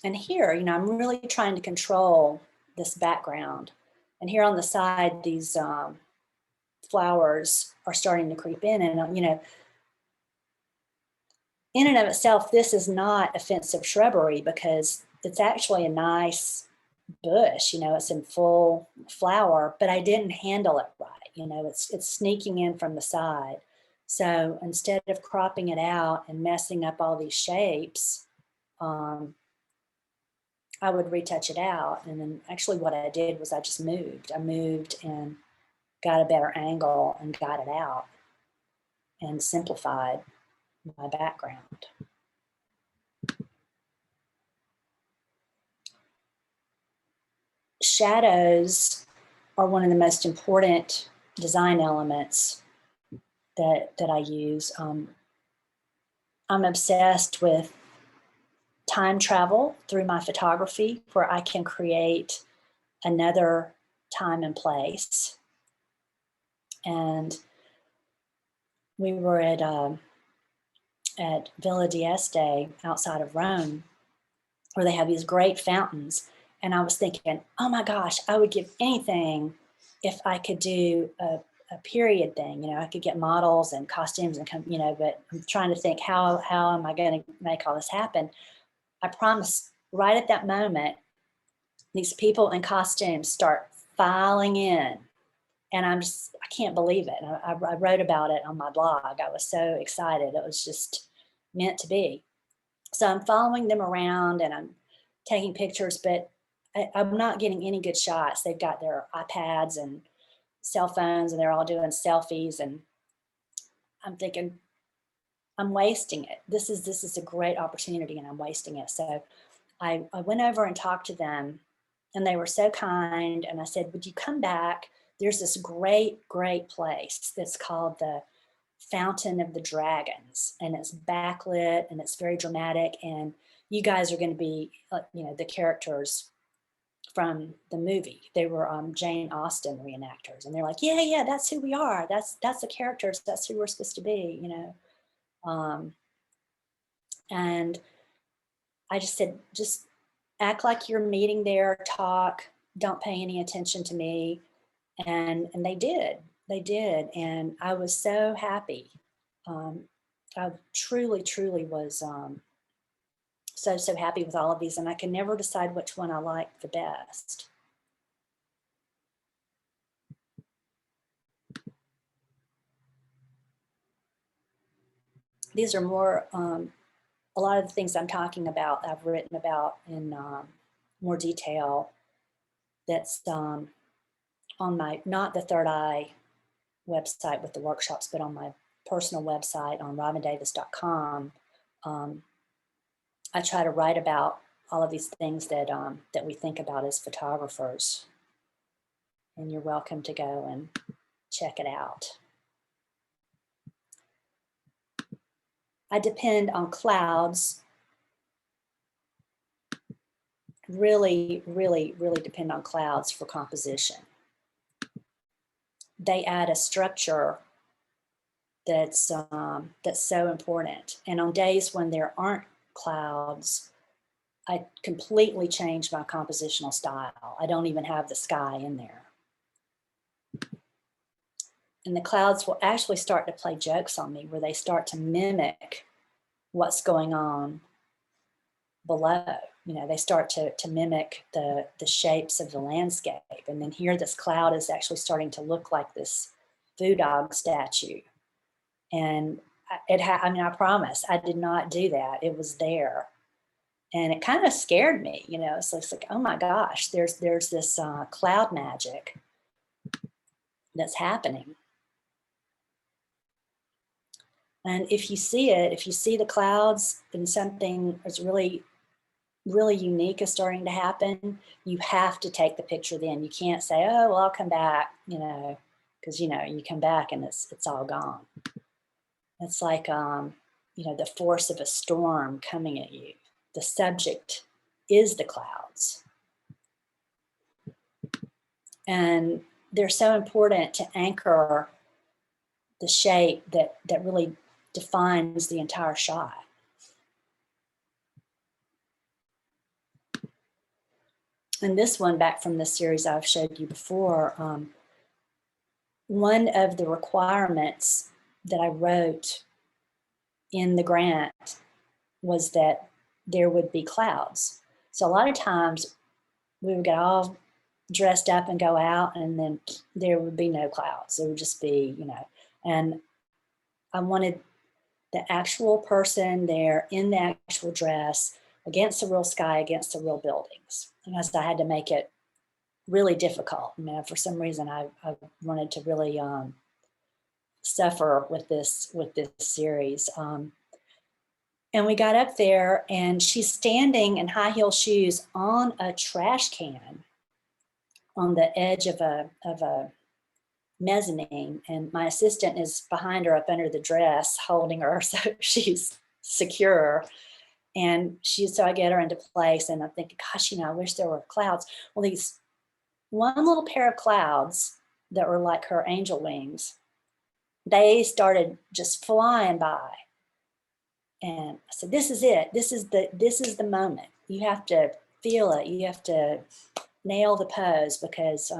And here, I'm really trying to control this background. And here on the side, these flowers are starting to creep in. And, in and of itself, this is not offensive shrubbery because it's actually a nice bush, it's in full flower, but I didn't handle it right. It's sneaking in from the side. So instead of cropping it out and messing up all these shapes, I would retouch it out. And then actually what I did was I just moved. I moved and got a better angle and got it out and simplified my background. Shadows are one of the most important design elements that I use. I'm obsessed with time travel through my photography, where I can create another time and place. And we were at Villa d'Este outside of Rome, where they have these great fountains. And I was thinking, oh my gosh, I would give anything if I could do a period thing. I could get models and costumes and come, but I'm trying to think, how am I going to make all this happen? I promise, right at that moment, these people in costumes start filing in. And I can't believe it. I wrote about it on my blog. I was so excited. It was just meant to be. So I'm following them around and I'm taking pictures, but I'm not getting any good shots. They've got their iPads and cell phones and they're all doing selfies. And I'm thinking, I'm wasting it. This is a great opportunity and I'm wasting it. So I went over and talked to them and they were so kind. And I said, would you come back? There's this great, great place that's called the Fountain of the Dragons, and it's backlit and it's very dramatic. And you guys are going to be, the characters from the movie. They were Jane Austen reenactors, and they're like, yeah, that's who we are. That's the characters. That's who we're supposed to be, And I just said, just act like you're meeting there, talk, don't pay any attention to me. And they did. And I was so happy. I truly, truly was so happy with all of these. And I can never decide which one I like the best. These are more, a lot of the things I'm talking about, I've written about in more detail. That's on my, not the Third Eye website with the workshops, but on my personal website on robindavis.com. I try to write about all of these things that we think about as photographers. And you're welcome to go and check it out. I depend on clouds. Really, really, really depend on clouds for composition. They add a structure that's so important. And on days when there aren't clouds, I completely change my compositional style. I don't even have the sky in there. And the clouds will actually start to play jokes on me, where they start to mimic what's going on below. They start to mimic the shapes of the landscape. And then here, this cloud is actually starting to look like this voodoo dog statue. And I promise, I did not do that. It was there. And it kind of scared me, so it's like, oh my gosh, there's this cloud magic that's happening. And if you see it, if you see the clouds and something is really, really unique is starting to happen, you have to take the picture then. You can't say, oh, well, I'll come back, you know, because, you know, you come back and it's all gone. It's like, you know, the force of a storm coming at you. The subject is the clouds. And they're so important to anchor the shape that really defines the entire shot. And this one, back from the series I've showed you before, one of the requirements that I wrote in the grant was that there would be clouds. So a lot of times we would get all dressed up and go out, and then there would be no clouds. There would just be, you know, and I wanted the actual person there in the actual dress against the real sky, against the real buildings. And I had to make it really difficult. I mean, for some reason, I wanted to really suffer with this series. And we got up there, and she's standing in high heel shoes on a trash can on the edge of a mezzanine, and my assistant is behind her up under the dress holding her so she's secure. And so I get her into place, and I'm thinking, gosh, you know, I wish there were clouds. Well, these one little pair of clouds that were like her angel wings, they started just flying by. And I said, this is it. This is the moment. You have to feel it. You have to nail the pose, because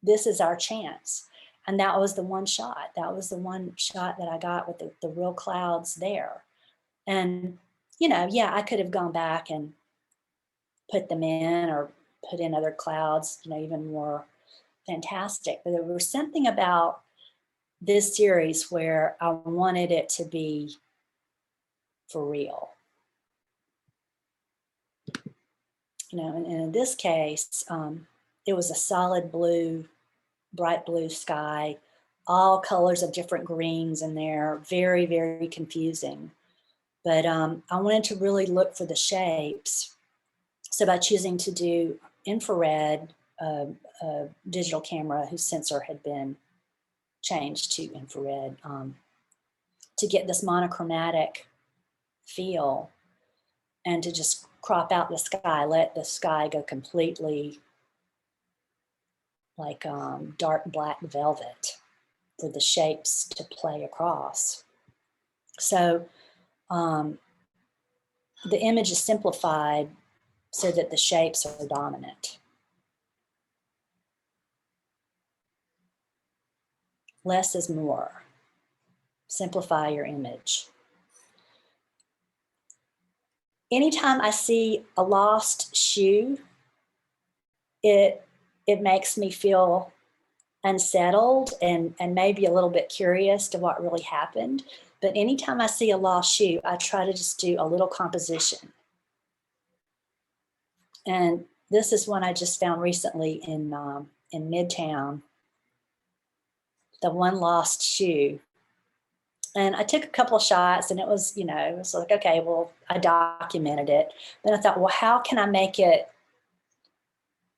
this is our chance. And that was the one shot. That was the one shot that I got with the real clouds there. And, you know, yeah, I could have gone back and put them in, or put in other clouds, you know, even more fantastic. But there was something about this series where I wanted it to be for real. You know, and in this case, it was a solid blue, bright blue sky, all colors of different greens in there, very, very confusing. But I wanted to really look for the shapes. So by choosing to do infrared, a digital camera whose sensor had been changed to infrared, to get this monochromatic feel, and to just crop out the sky, let the sky go completely like dark black velvet for the shapes to play across. So the image is simplified so that the shapes are dominant. Less is more. Simplify your image. Anytime I see a lost shoe, it makes me feel unsettled and maybe a little bit curious to what really happened. But anytime I see a lost shoe, I try to just do a little composition. And this is one I just found recently in Midtown, the one lost shoe. And I took a couple of shots, and it was, you know, it was like, okay, well, I documented it. Then I thought, well, how can I make it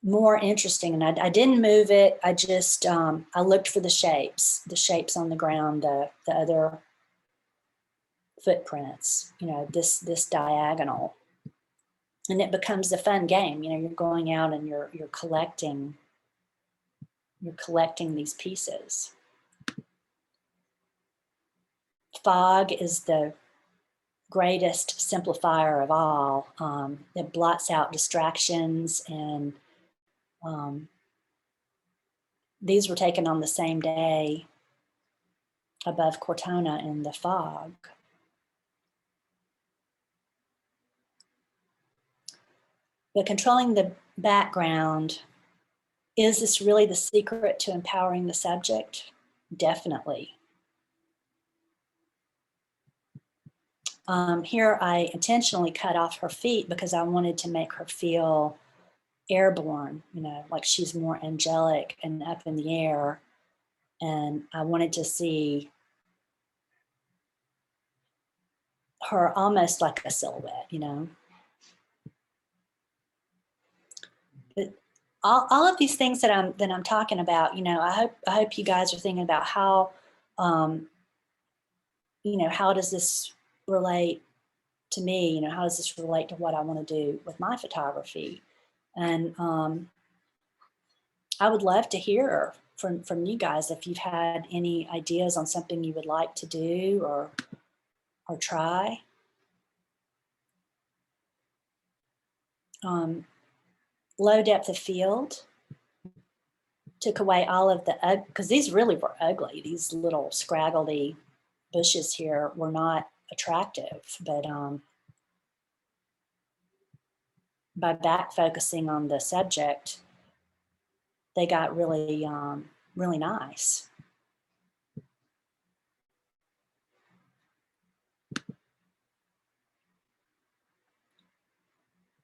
more interesting? And I didn't move it. I just, I looked for the shapes on the ground, the other footprints, you know, this diagonal. And it becomes a fun game. You know, you're going out and you're collecting these pieces. Fog is the greatest simplifier of all. It blots out distractions, and these were taken on the same day above Cortona in the fog. But controlling the background, is this really the secret to empowering the subject? Definitely. Here I intentionally cut off her feet because I wanted to make her feel airborne, like she's more angelic and up in the air. And I wanted to see her almost like a silhouette, But all of these things that I'm talking about, I hope you guys are thinking about how, how does this relate to me? How does this relate to what I want to do with my photography? And I would love to hear from you guys if you've had any ideas on something you would like to do or try. Low depth of field took away all of the, because these really were ugly. These little scraggly bushes here were not attractive, but by back focusing on the subject, they got really, really nice.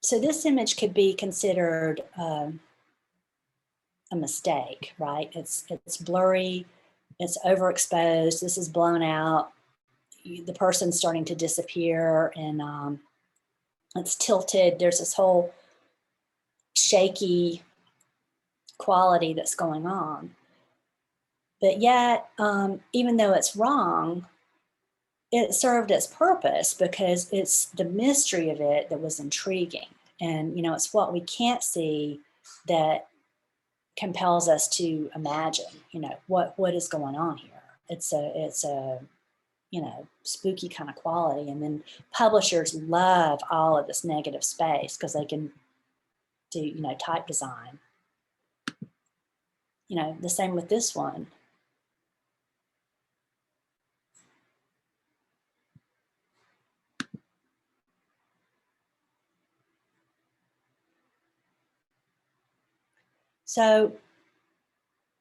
So this image could be considered a mistake, right? It's blurry, it's overexposed, this is blown out, the person's starting to disappear, and it's tilted. There's this whole shaky quality that's going on. But yet, even though it's wrong, it served its purpose because it's the mystery of it that was intriguing. And, it's what we can't see that compels us to imagine, what is going on here. It's a spooky kind of quality. And then publishers love all of this negative space because they can do, type design. The same with this one. So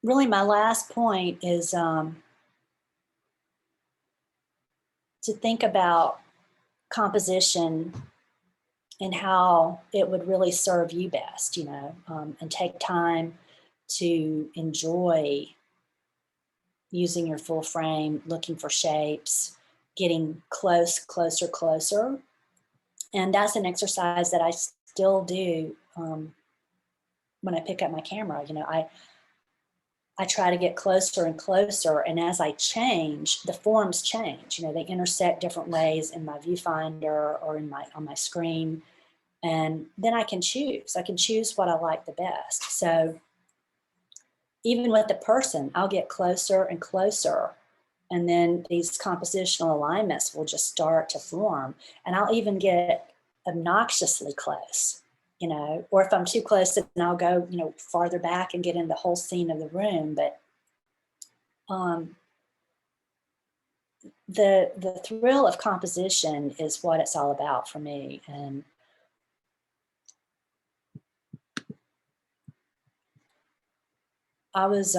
really my last point is to think about composition and how it would really serve you best, and take time to enjoy using your full frame, looking for shapes, getting closer. And that's an exercise that I still do when I pick up my camera. I try to get closer and closer, and as I change, the forms change. They intersect different ways in my viewfinder or on my screen, and then I can choose. I can choose what I like the best. So even with the person, I'll get closer and closer, and then these compositional alignments will just start to form, and I'll even get obnoxiously close. Or if I'm too close, then I'll go, farther back and get in the whole scene of the room. But the thrill of composition is what it's all about for me. And I was,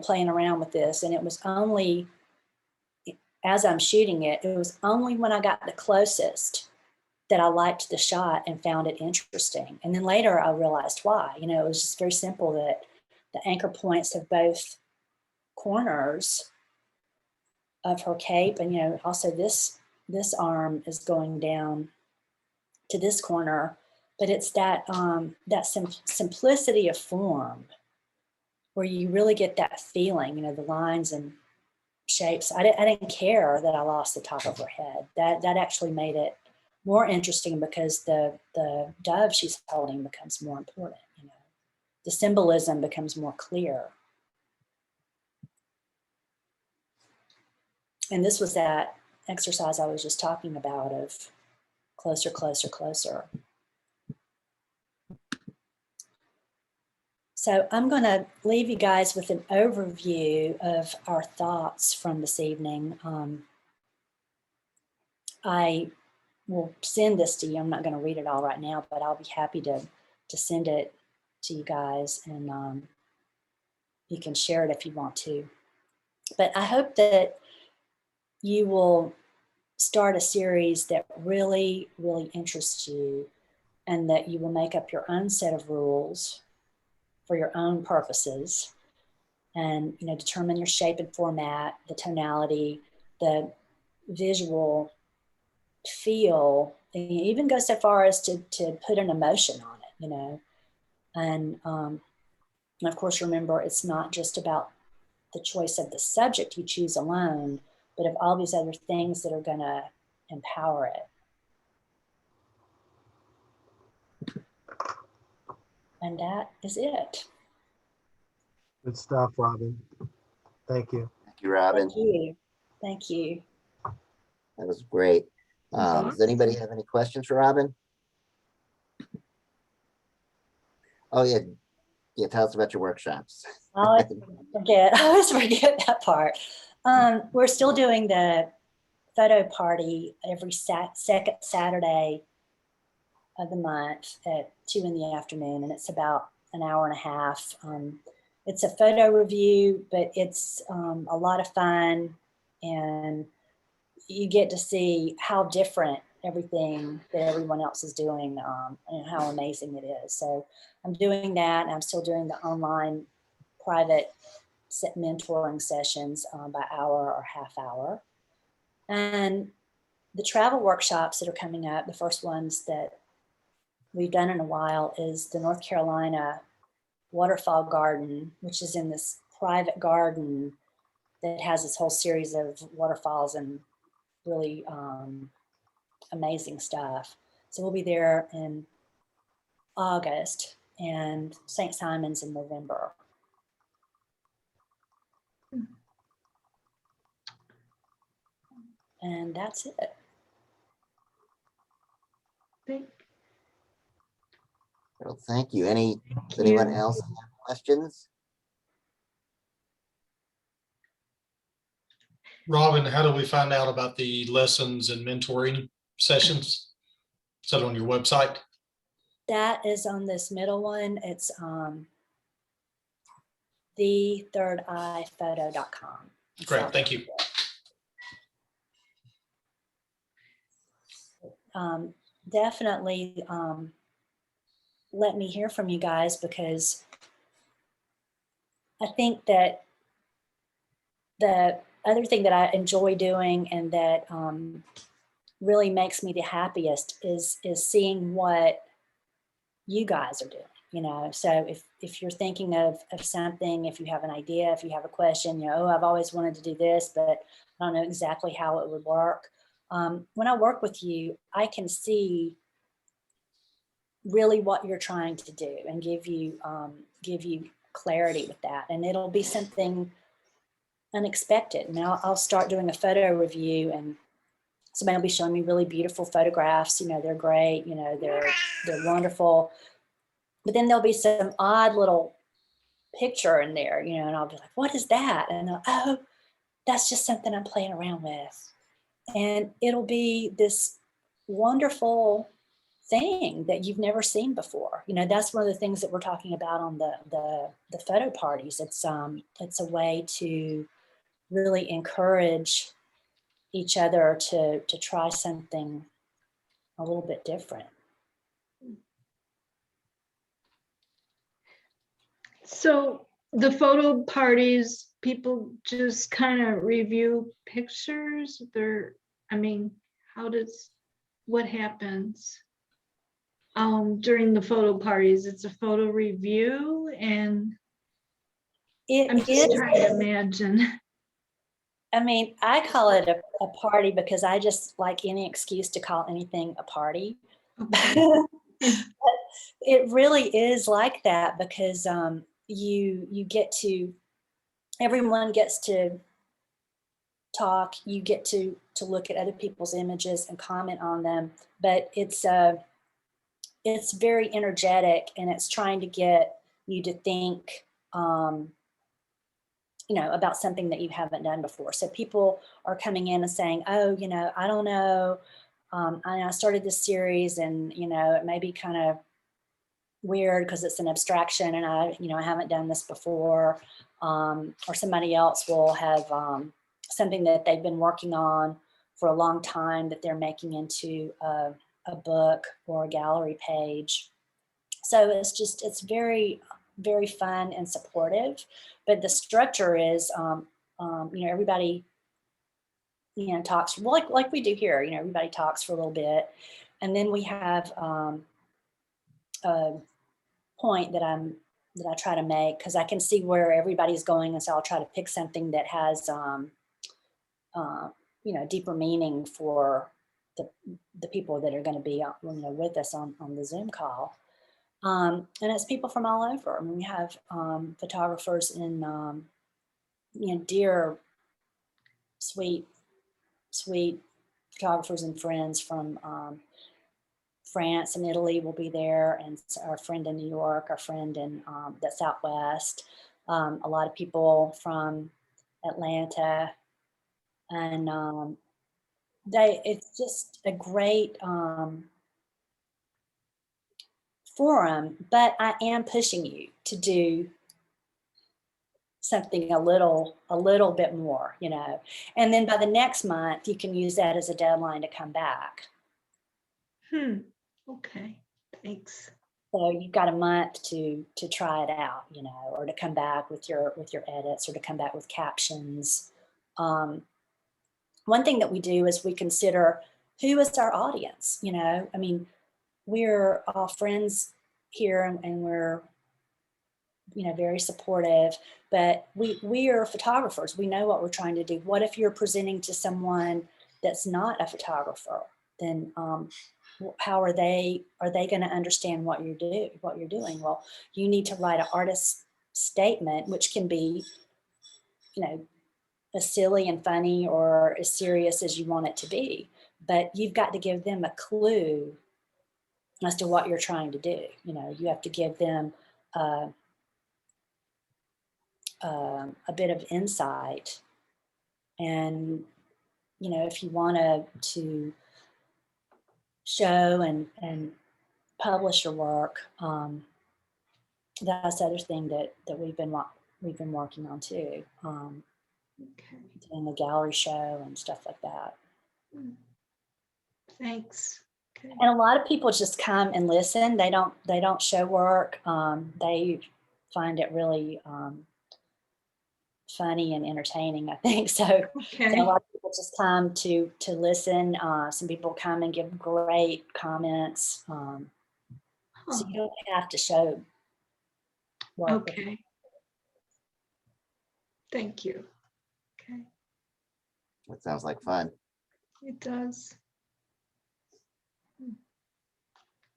playing around with this, and it was only, as I'm shooting it, it was only when I got the closest that I liked the shot and found it interesting. And then later I realized why. It was just very simple that the anchor points of both corners of her cape, and also this arm is going down to this corner, but it's that simplicity of form where you really get that feeling, the lines and shapes. I didn't care that I lost the top of her head. That actually made it more interesting because the dove she's holding becomes more important. The symbolism becomes more clear. And this was that exercise I was just talking about of closer. So I'm going to leave you guys with an overview of our thoughts from this evening. I will send this to you. I'm not going to read it all right now, but I'll be happy to send it to you guys, and you can share it if you want to. But I hope that you will start a series that really, really interests you and that you will make up your own set of rules for your own purposes, and determine your shape and format, the tonality, the visual feel, and you even go so far as to put an emotion on it, and of course, remember, it's not just about the choice of the subject you choose alone, but of all these other things that are going to empower it. And that is it. Good stuff, Robin. Thank you. Thank you, Robin. Thank you. Thank you. That was great. Does anybody have any questions for Robin? Oh, yeah. Yeah, tell us about your workshops. I always forget that part. We're still doing the photo party every second Saturday of the month at 2 in the afternoon, and it's about an hour and a half. It's a photo review, but it's a lot of fun, and you get to see how different everything that everyone else is doing and how amazing it is. So I'm doing that, and I'm still doing the online private mentoring sessions by hour or half hour. And the travel workshops that are coming up, the first ones that we've done in a while is the North Carolina Waterfall Garden, which is in this private garden that has this whole series of waterfalls and really amazing stuff. So we'll be there in August, and St. Simon's in November. And that's it. Well, thank you. Anyone else have questions? Robin, how do we find out about the lessons and mentoring sessions? Is that on your website? That is on this middle one. It's thethirdeyephoto.com. Great, thank you. Definitely let me hear from you guys, because I think that the other thing that I enjoy doing and that really makes me the happiest is seeing what you guys are doing. So if you're thinking of something, if you have an idea, if you have a question, oh, I've always wanted to do this, but I don't know exactly how it would work. When I work with you, I can see really what you're trying to do and give you clarity with that. And it'll be something unexpected. Now I'll start doing a photo review, and somebody will be showing me really beautiful photographs. They're great. They're wonderful. But then there'll be some odd little picture in there, and I'll be like, what is that? And oh, that's just something I'm playing around with. And it'll be this wonderful thing that you've never seen before. That's one of the things that we're talking about on the photo parties. It's a way to really encourage each other to try something a little bit different. So the photo parties, people just kind of review pictures. What happens during the photo parties? It's a photo review, and I'm just trying to imagine. I call it a party because I just like any excuse to call anything a party. Okay. It really is like that, because you get to, everyone gets to talk, you get to look at other people's images and comment on them, but it's very energetic, and it's trying to get you to think about something that you haven't done before. So people are coming in and saying, oh, I don't know, I started this series, and it may be kind of weird because it's an abstraction, and I haven't done this before. Or somebody else will have something that they've been working on for a long time that they're making into a book or a gallery page. So it's very, very fun and supportive, but the structure is, everybody, talks like we do here, everybody talks for a little bit. And then we have a point that I try to make, because I can see where everybody's going. And so I'll try to pick something that has, deeper meaning for the people that are going to be with us on the Zoom call. And it's people from all over. I mean, we have photographers in, dear, sweet photographers and friends from France and Italy will be there, and our friend in New York, our friend in that's out west, a lot of people from Atlanta, and it's just a great forum. But I am pushing you to do something a little bit more, and then by the next month you can use that as a deadline to come back. Okay, thanks. So you've got a month to try it out, or to come back with your edits, or to come back with captions. One thing that we do is we consider who is our audience. I mean, we're all friends here, and we're very supportive, but we are photographers. We know what we're trying to do. What if you're presenting to someone that's not a photographer? Then how are they going to understand what you're doing? Well, you need to write an artist statement, which can be, as silly and funny or as serious as you want it to be, but you've got to give them a clue as to what you're trying to do. You have to give them a bit of insight, and if you want to show and publish your work, that's the other thing that we've been working on too, Okay, doing the gallery show and stuff like that. thanks. Okay. And a lot of people just come and listen. They don't show work. They find it really funny and entertaining, I think. So a Okay, lot of people just come to listen. Some people come and give great comments. So you don't have to show work. okay. Thank you. Okay, That sounds like fun. it does.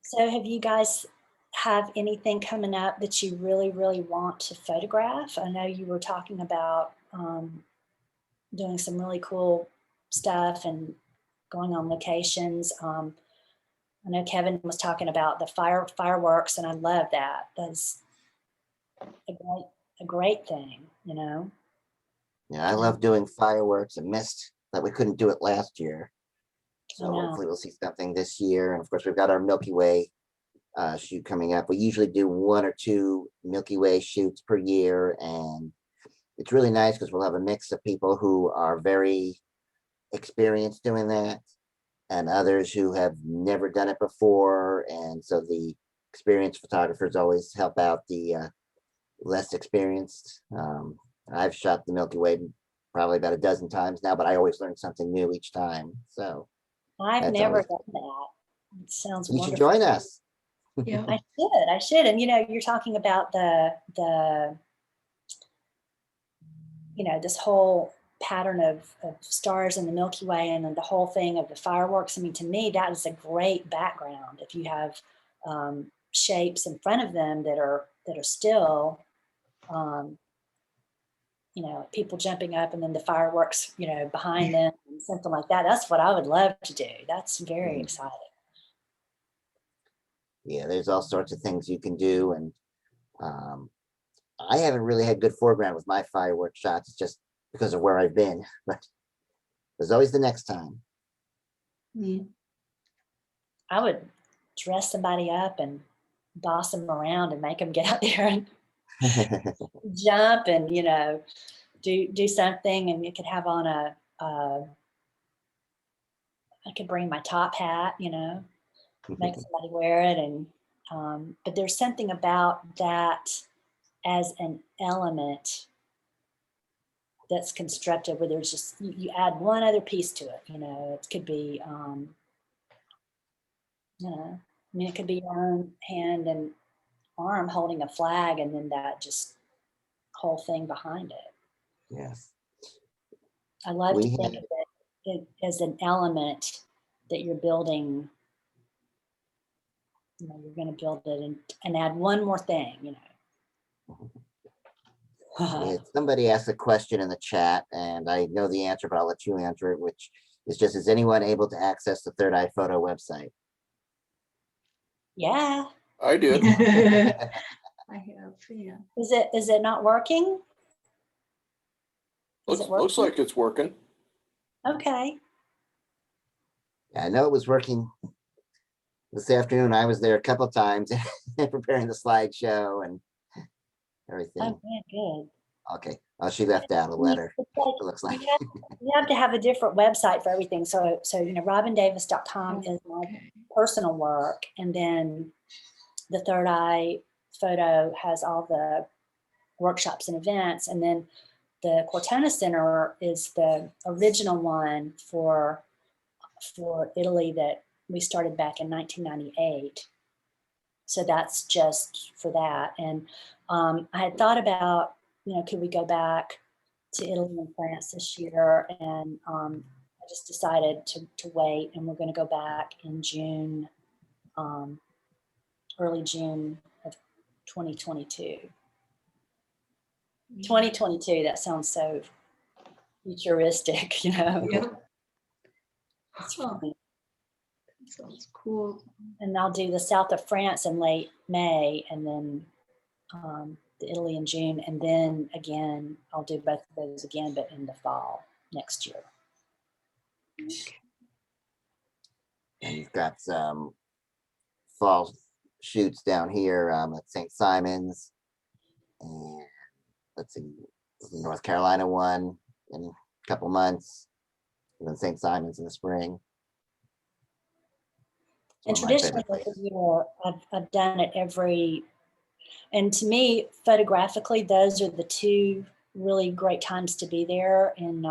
So have you guys have anything coming up that you really, really want to photograph? I know you were talking about doing some really cool stuff and going on locations. I know Kevin was talking about the fireworks, and I love that. That's a great thing, Yeah, I love doing fireworks and missed that we couldn't do it last year. So I know. hopefully we'll see something this year. And of course, we've got our Milky Way shoot coming up. We usually do 1 or 2 Milky Way shoots per year. And it's really nice because we'll have a mix of people who are very experienced doing that, and others who have never done it before. And so the experienced photographers always help out the less experienced. I've shot the Milky Way probably about a dozen times now, but I always learn something new each time. So I've that's never always, done that. It sounds you should wonderful. join us. Yeah, I should. And you're talking about the this whole pattern of stars in the Milky Way, and then the whole thing of the fireworks. I mean, to me, that is a great background. If you have shapes in front of them that are still, people jumping up, and then the fireworks, behind them, and something like that. That's what I would love to do. That's very exciting. Yeah, there's all sorts of things you can do. And I haven't really had good foreground with my fireworks shots just because of where I've been, but there's always the next time. yeah. I would dress somebody up and boss them around and make them get out there and jump and do something. And you could have on I could bring my top hat, make somebody wear it. And but there's something about that as an element that's constructed where there's just, you add one other piece to it. You know, it could be, you know, I mean, it could be your own hand and arm holding a flag, and then that just whole thing behind it. Yes. I love to We think had- of it as an element that you're building. You know, you're going to build it and add one more thing, you know. Somebody asked a question in the chat, and I know the answer, but I'll let you answer it, which is just, is anyone able to access the Third Eye Photo website? Yeah. I did. I have, yeah. Is it not working? Is it Looks working? like it's working. Okay. Yeah, I know it was working this afternoon. I was there a couple times preparing the slideshow and everything. Oh, good. Okay. Oh, she left out a letter. It's like, It looks like. you have to have a different website for everything. So you know, robindavis.com is my Okay. personal work, and then the Third Eye Photo has all the workshops and events, and then the Cortona Center is the original one for Italy that we started back in 1998. So that's just for that. And I had thought about, you know, could we go back to Italy and France this year? And I just decided to wait, and we're going to go back in June, early June of 2022. 2022, that sounds so futuristic, you know. Yeah, It's Oh. funny. that sounds cool. And I'll do the south of France in late May, and then the Italy in June, and then again I'll do both of those again, but in the fall next year. And you've got some fall shoots down here at St. Simon's, and let's see, the North Carolina one in a couple months, and then St. Simon's in the spring. And One of my traditionally, favorite over places. the year, I've done it every, and to me, photographically, those are the two really great times to be there. In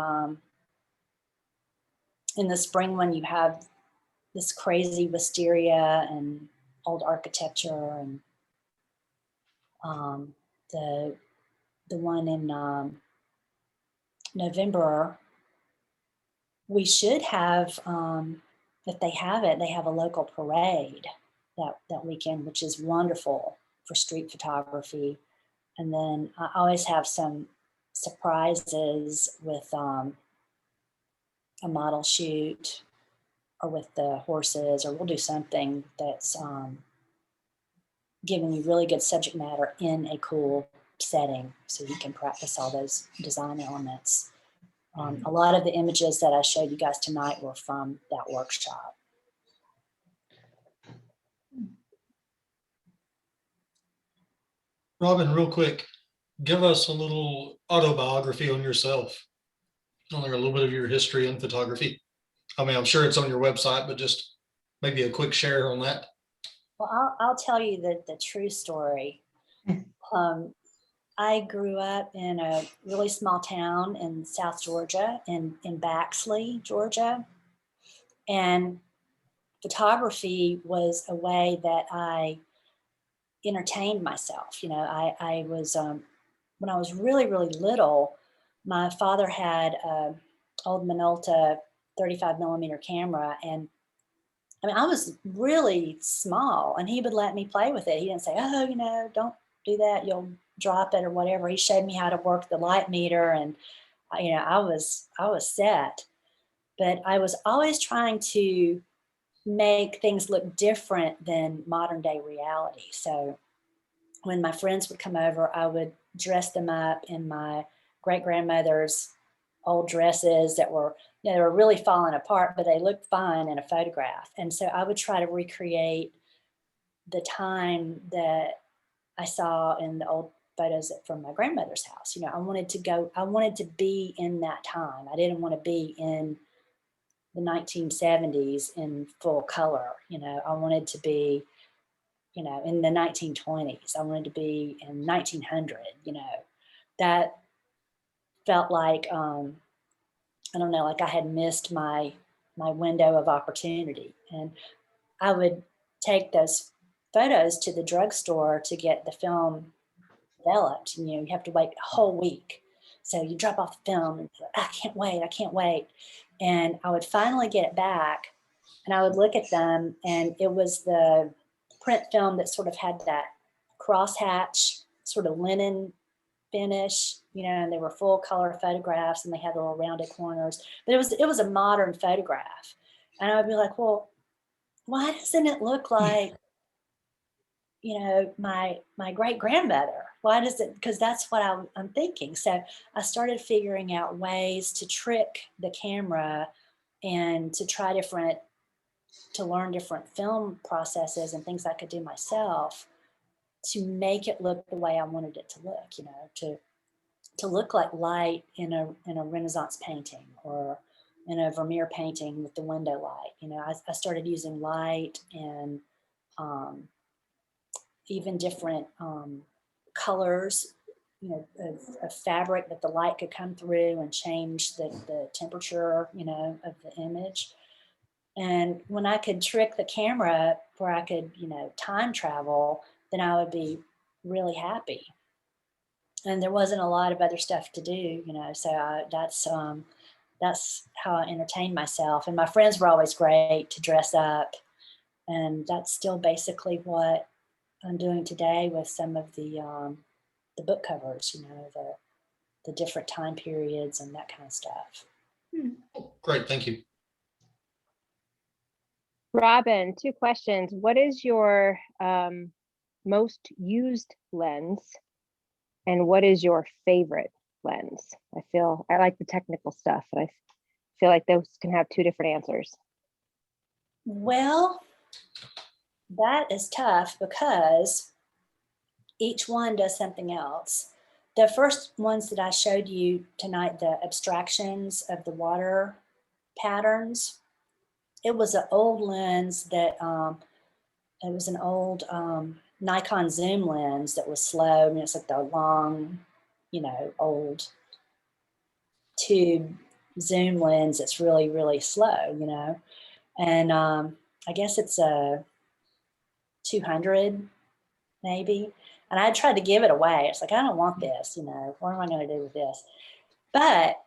the spring, when you have this crazy wisteria and old architecture, and the one in November, we should have, if they have it, they have a local parade that weekend, which is wonderful for street photography. And then I always have some surprises with a model shoot, or with the horses, or we'll do something that's giving you really good subject matter in a cool setting, so you can practice all those design elements. A lot of the images that I showed you guys tonight were from that workshop. Robin, real quick, give us a little autobiography on yourself. A little bit of your history in photography. I mean, I'm sure it's on your website, but just maybe a quick share on that. Well, I'll tell you the true story. I grew up in a really small town in South Georgia, in Baxley, Georgia. And photography was a way that I entertained myself. You know, I was, when I was really, really little, my father had a old Minolta 35 millimeter camera. And I mean, I was really small, and he would let me play with it. He didn't say, oh, you know, don't do that, you'll drop it or whatever. He showed me how to work the light meter, and you know, I was set. But I was always trying to make things look different than modern day reality. So when my friends would come over, I would dress them up in my great grandmother's old dresses that were, you know, they were really falling apart, but they looked fine in a photograph. And so I would try to recreate the time that I saw in the old photos from my grandmother's house. You know, I wanted to be in that time. I didn't want to be in the 1970s in full color. You know, I wanted to be, you know, in the 1920s. I wanted to be in 1900. You know, that felt like I don't know, like I had missed my window of opportunity. And I would take those photos to the drugstore to get the film developed. And, you know, you have to wait a whole week. So you drop off the film and I can't wait, I can't wait. And I would finally get it back and I would look at them, and it was the print film that sort of had that crosshatch sort of linen finish, you know, and they were full color photographs and they had little rounded corners, but it was a modern photograph. And I would be like, well, why doesn't it look like, you know, my great grandmother? Why does it? Because that's what I'm thinking. So I started figuring out ways to trick the camera and to try to learn different film processes and things I could do myself to make it look the way I wanted it to look, you know, to look like light in a Renaissance painting or in a Vermeer painting with the window light. You know, I started using light and even different colors, you know, of fabric that the light could come through and change the temperature, you know, of the image. And when I could trick the camera where I could, you know, time travel, then I would be really happy. And there wasn't a lot of other stuff to do, you know, so that's how I entertained myself. And my friends were always great to dress up. And that's still basically what I'm doing today with some of the book covers, you know, the different time periods and that kind of stuff. Great, thank you. Robin, 2 questions. What is your most used lens? And what is your favorite lens? I like the technical stuff, and I feel like those can have 2 different answers. Well, that is tough because each one does something else. The first ones that I showed you tonight, the abstractions of the water patterns, it was an old lens that, it was an old Nikon zoom lens that was slow. I mean, it's like the long, you know, old tube zoom lens that's really, really slow, you know. And I guess it's a 200 maybe. And I tried to give it away. It's like, I don't want this, you know, what am I going to do with this? But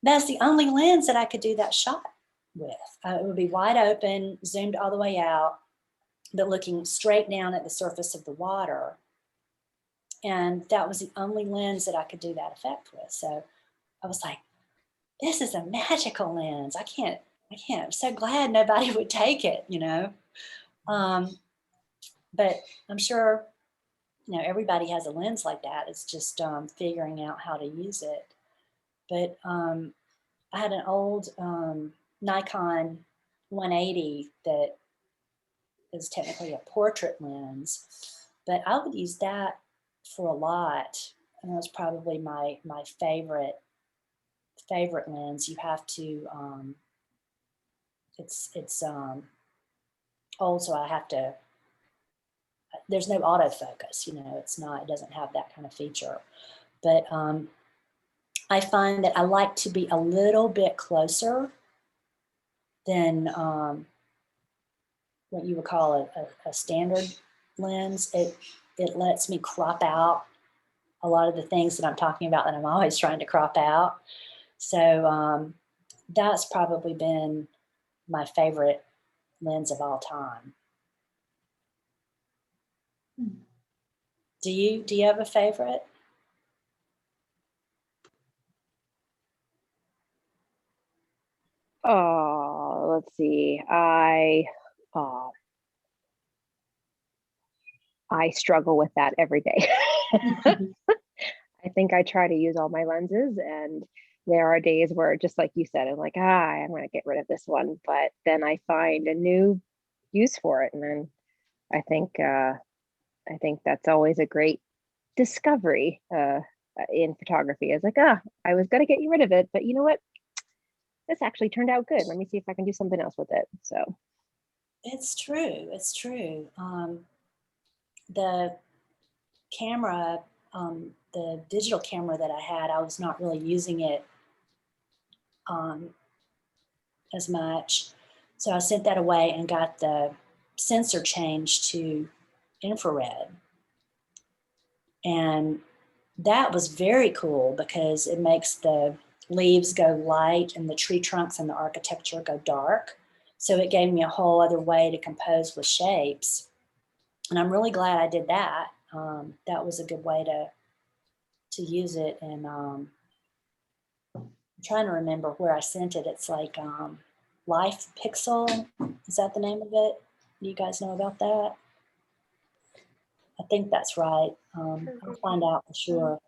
that's the only lens that I could do that shot with. It would be wide open, zoomed all the way out, but looking straight down at the surface of the water. And that was the only lens that I could do that effect with. So I was like, this is a magical lens. I can't, I'm so glad nobody would take it, you know. But I'm sure, you know, everybody has a lens like that. It's just figuring out how to use it. But I had an old Nikon 180 that is technically a portrait lens, but I would use that for a lot. And it was probably my favorite lens. You have to, it's old, so I have to, there's no autofocus, you know, it doesn't have that kind of feature. But I find that I like to be a little bit closer than what you would call a standard lens. It lets me crop out a lot of the things that I'm talking about that I'm always trying to crop out. So that's probably been my favorite lens of all time. Do you have a favorite? Oh, let's see. I struggle with that every day. I think I try to use all my lenses, and there are days where, just like you said, I'm like, I'm going to get rid of this one, but then I find a new use for it, and then I think that's always a great discovery in photography. It's like, I was going to get rid of it, but you know what? this actually turned out good. Let me see if I can do something else with it. So It's true. It's true. The camera, the digital camera that I had, I was not really using it as much. So I sent that away and got the sensor changed to infrared. And that was very cool because it makes the leaves go light and the tree trunks and the architecture go dark. So it gave me a whole other way to compose with shapes. And I'm really glad I did that. That was a good way to use it. And I'm trying to remember where I sent it. It's like Life Pixel. Is that the name of it? Do you guys know about that? I think that's right. I'll find out for sure.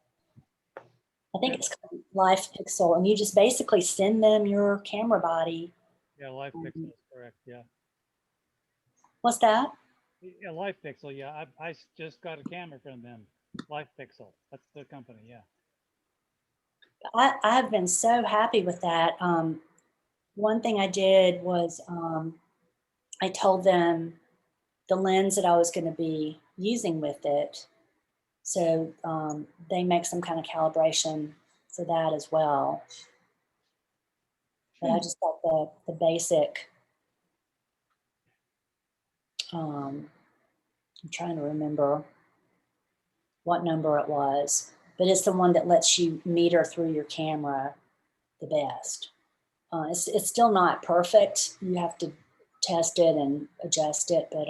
I think it's called Life Pixel, and you just basically send them your camera body. Yeah, Life Pixel is correct. Yeah. What's that? Yeah, Life Pixel. Yeah, I just got a camera from them. Life Pixel. That's the company. Yeah. I've been so happy with that. One thing I did was I told them the lens that I was going to be using with it. So they make some kind of calibration for that as well. But I just got the basic, I'm trying to remember what number it was, but it's the one that lets you meter through your camera the best. It's still not perfect. You have to test it and adjust it, but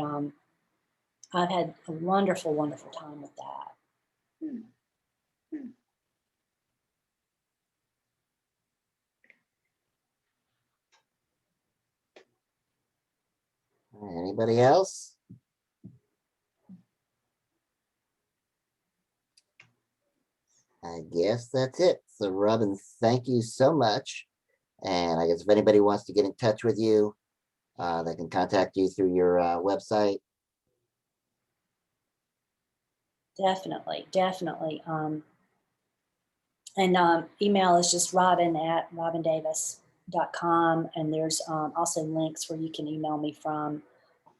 I've had a wonderful, wonderful time with that. Anybody else? I guess that's it. So Robin, thank you so much. And I guess if anybody wants to get in touch with you, they can contact you through your website. Definitely, definitely. And email is just robin@robindavis.com. And there's also links where you can email me from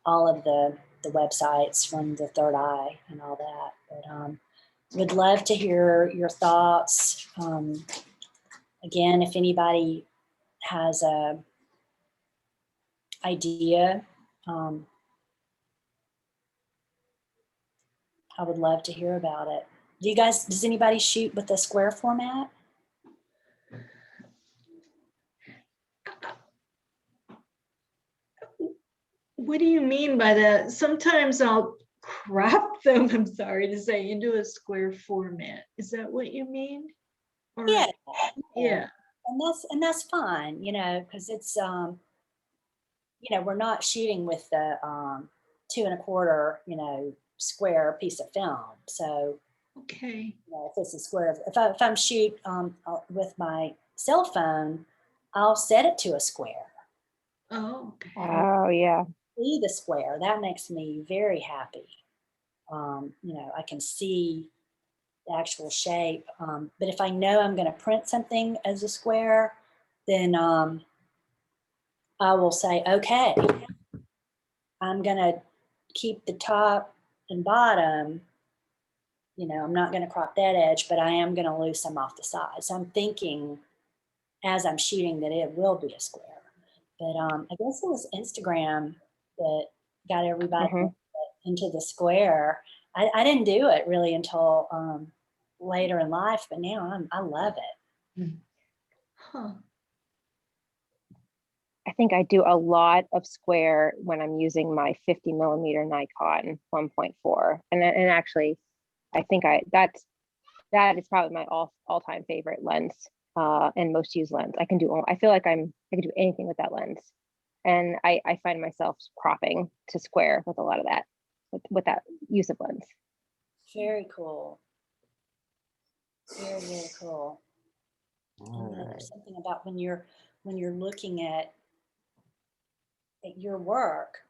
all of the websites from the Third Eye and all that. But would love to hear your thoughts. Again, if anybody has a idea, I would love to hear about it. Does anybody shoot with the square format? What do you mean by that? Sometimes I'll crop them, I'm sorry to say, into a square format. Is that what you mean? Or, Yeah. yeah. And that's fine, because it's we're not shooting with the 2 1/4, square piece of film. So Okay. if it's a square, if I'm shoot with my cell phone, I'll set it to a square. Oh, okay. oh yeah. See the square, that makes me very happy. I can see the actual shape. But if I know I'm going to print something as a square, then I will say, okay, I'm going to keep the top and bottom. I'm not going to crop that edge, but I am going to lose some off the side. So I'm thinking as I'm shooting that it will be a square. But I guess it was Instagram that got everybody into the square. I didn't do it really until later in life, but now I love it. Huh. I think I do a lot of square when I'm using my 50mm Nikon 1.4. And actually, I think that is probably my all-time favorite lens and most used lens. I feel like I can do anything with that lens. And I find myself cropping to square with a lot of that, with that use of lens. Very cool. Very, very cool. And then there's something about when you're looking at your work,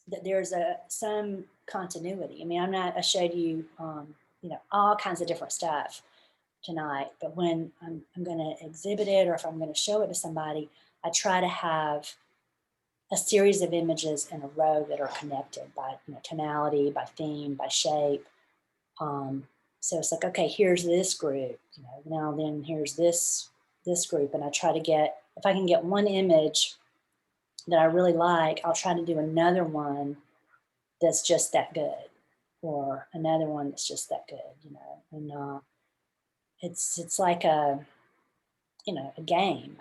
that there's some continuity. I mean, I showed you, all kinds of different stuff. tonight, but when I'm going to exhibit it or if I'm going to show it to somebody, I try to have a series of images in a row that are connected by tonality, by theme, by shape. So it's like, okay, here's this group, now then here's this group, and I try to get, if I can get one image that I really like, I'll try to do another one that's just that good, or another one that's just that good, and it's like a game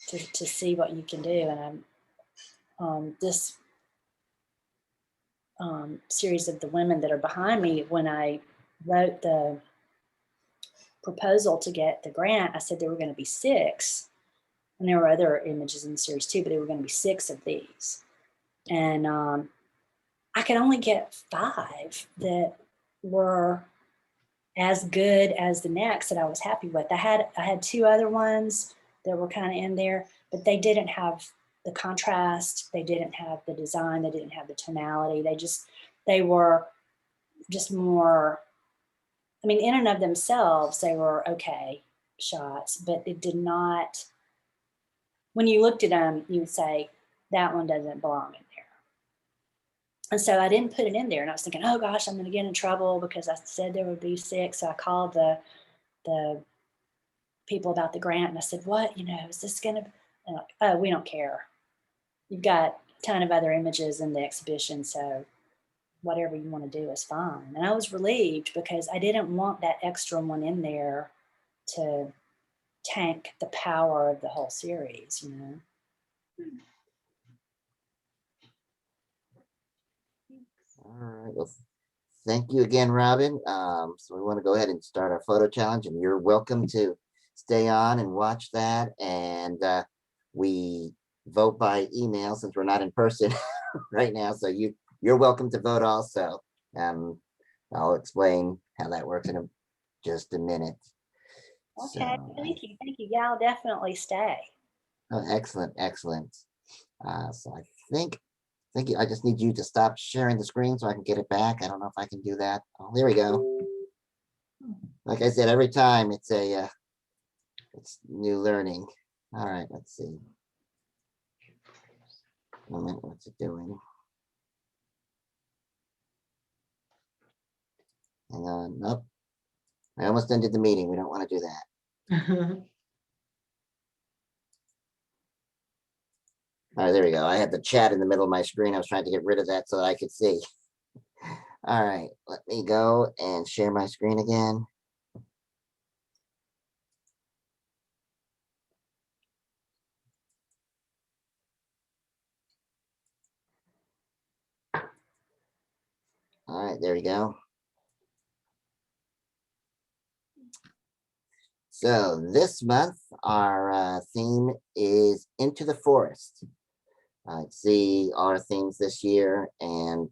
to see what you can do. And this series of the women that are behind me, when I wrote the proposal to get the grant, I said there were going to be 6, and there were other images in the series too, but there were going to be 6 of these, and I could only get 5 that were as good as the next that I was happy with. I had 2 other ones that were kind of in there, but they didn't have the contrast, they didn't have the design, they didn't have the tonality. They were just more, I mean, in and of themselves, they were okay shots, but it did not, when you looked at them, you would say, that one doesn't belong in there. And so I didn't put it in there, and I was thinking, oh gosh, I'm going to get in trouble because I said there would be 6. So I called the people about the grant, and I said, what, is this going to, like, oh, we don't care. You've got a ton of other images in the exhibition, so whatever you want to do is fine. And I was relieved because I didn't want that extra one in there to tank the power of the whole series, All right. Well, thank you again, Robin. So we want to go ahead and start our photo challenge, and you're welcome to stay on and watch that. And we vote by email since we're not in person right now. So you're welcome to vote also. I'll explain how that works in just a minute. Okay, So, thank you. Yeah, I'll definitely stay. oh, excellent. So I think I just need you to stop sharing the screen so I can get it back. I don't know if I can do that. Oh, there we go. Like I said, every time it's new learning. All right, let's see. Moment, what's it doing? Hang on. Nope. I almost ended the meeting. We don't want to do that. All right, there we go. I had the chat in the middle of my screen. I was trying to get rid of that so that I could see. All right, let me go and share my screen again. All right, there we go. So this month, our theme is Into the Forest. See our themes this year. And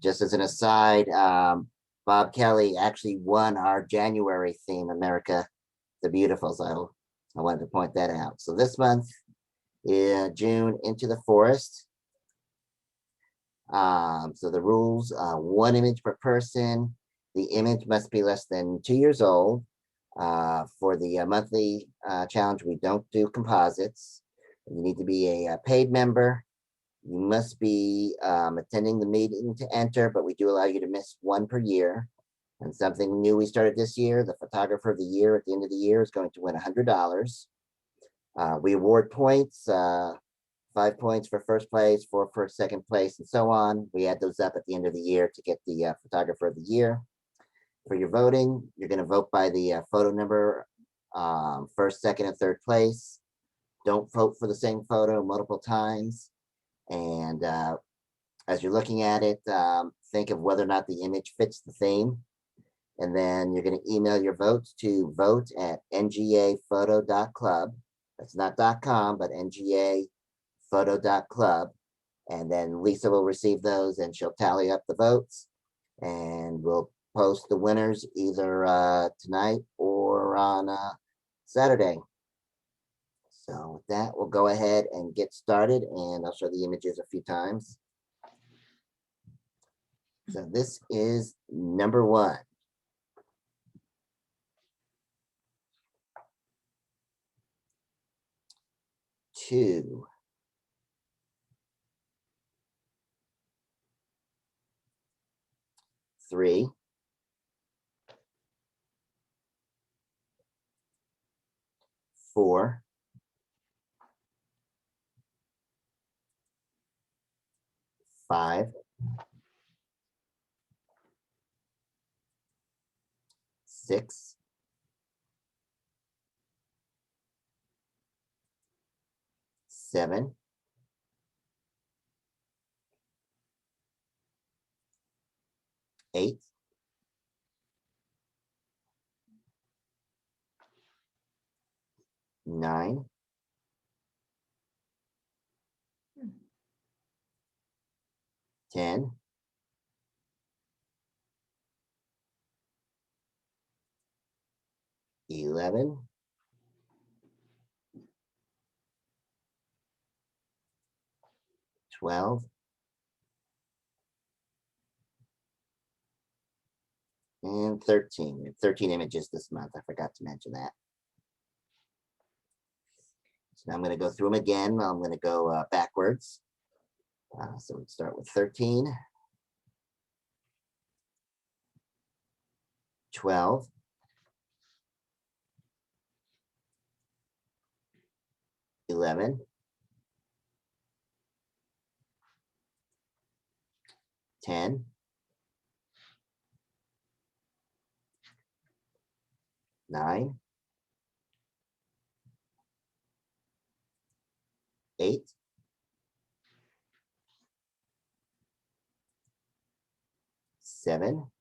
just as an aside, Bob Kelly actually won our January theme, America the Beautiful. So I wanted to point that out. So this month, June, Into the Forest. So the rules, 1 image per person. The image must be less than 2 years old. For the monthly challenge, we don't do composites. You need to be a paid member. You must be attending the meeting to enter, but we do allow you to miss 1 per year. And something new we started this year, the photographer of the year at the end of the year is going to win $100. We award points, 5 points for first place, 4 for second place, and so on. We add those up at the end of the year to get the photographer of the year. For your voting, you're going to vote by the photo number, first, second, and third place. Don't vote for the same photo multiple times. And as you're looking at it, think of whether or not the image fits the theme. And then you're going to email your votes to vote@ngaphoto.club. That's not .com, but ngaphoto.club. And then Lisa will receive those and she'll tally up the votes. And we'll post the winners either tonight or on Saturday. So with that, we'll go ahead and get started, and I'll show the images a few times. So this is number 1. 2, 3, 4, 5, 6, 7, 8, 9, 10, 11, 12, and 13. We have 13 images this month. I forgot to mention that. So now I'm going to go through them again. I'm going to go backwards. So we start with 13, 12, 11, 10, 9, 8, 7,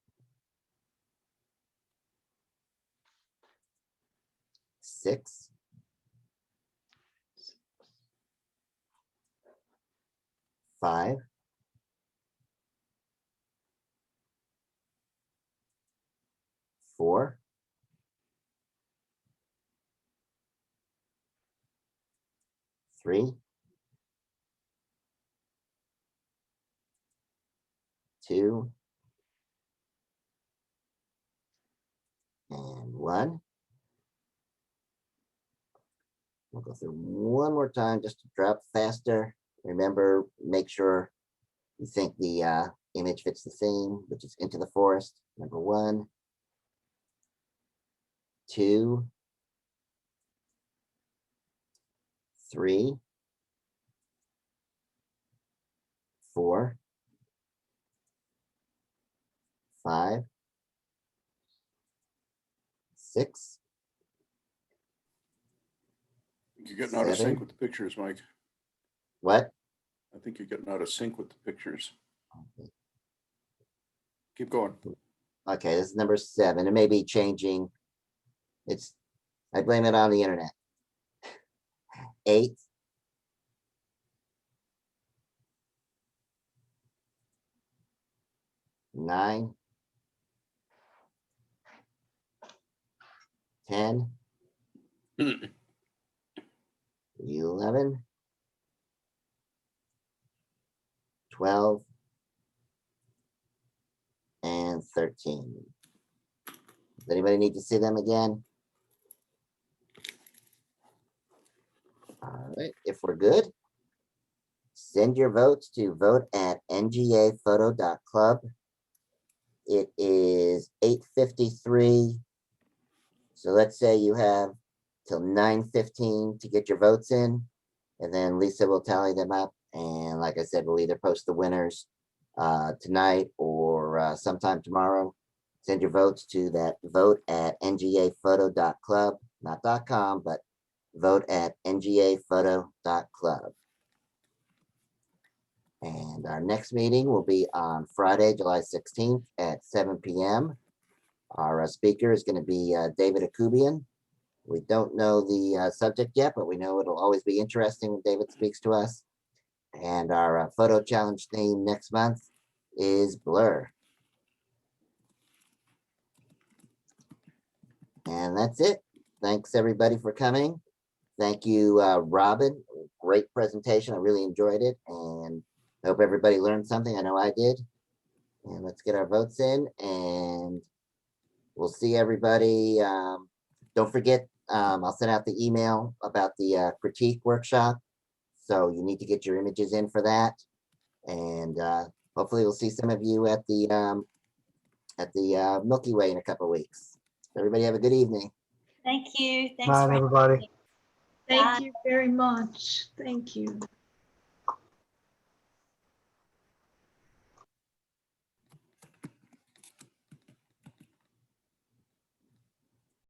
6, 5, 4, 3, 2, and 1. We'll go through one more time just to drop faster. Remember, make sure you think the image fits the theme, which is into the forest. Number 1, 2, 3, 4, 5, 6, You're getting out of 7. sync with the pictures, Mike. What? I think you're getting out of sync with the pictures. Keep going. Okay, this is number 7. It may be changing. I blame it on the internet. 8, 9, 10, 11, 12, and 13. Does anybody need to see them again? All right, if we're good, send your votes to vote@ngaphoto.club. It is 8:53. So let's say you have till 9:15 to get your votes in, and then Lisa will tally them up. And like I said, we'll either post the winners tonight or sometime tomorrow. Send your votes to that vote@ngaphoto.club, not .com, but vote@ngaphoto.club. And our next meeting will be on Friday, July 16th at 7 p.m. Our speaker is going to be David Akubian. We don't know the subject yet, but we know it'll always be interesting when David speaks to us. And our photo challenge theme next month is blur. And that's it. Thanks everybody for coming. Thank you, Robin. Great presentation. I really enjoyed it and hope everybody learned something. I know I did. And let's get our votes in and we'll see everybody. Don't forget, I'll send out the email about the critique workshop. So you need to get your images in for that. And hopefully we'll see some of you at the Milky Way in a couple weeks. Everybody have a good evening. Thank you. Thanks Night, for everybody. Thank you very much. Thank you.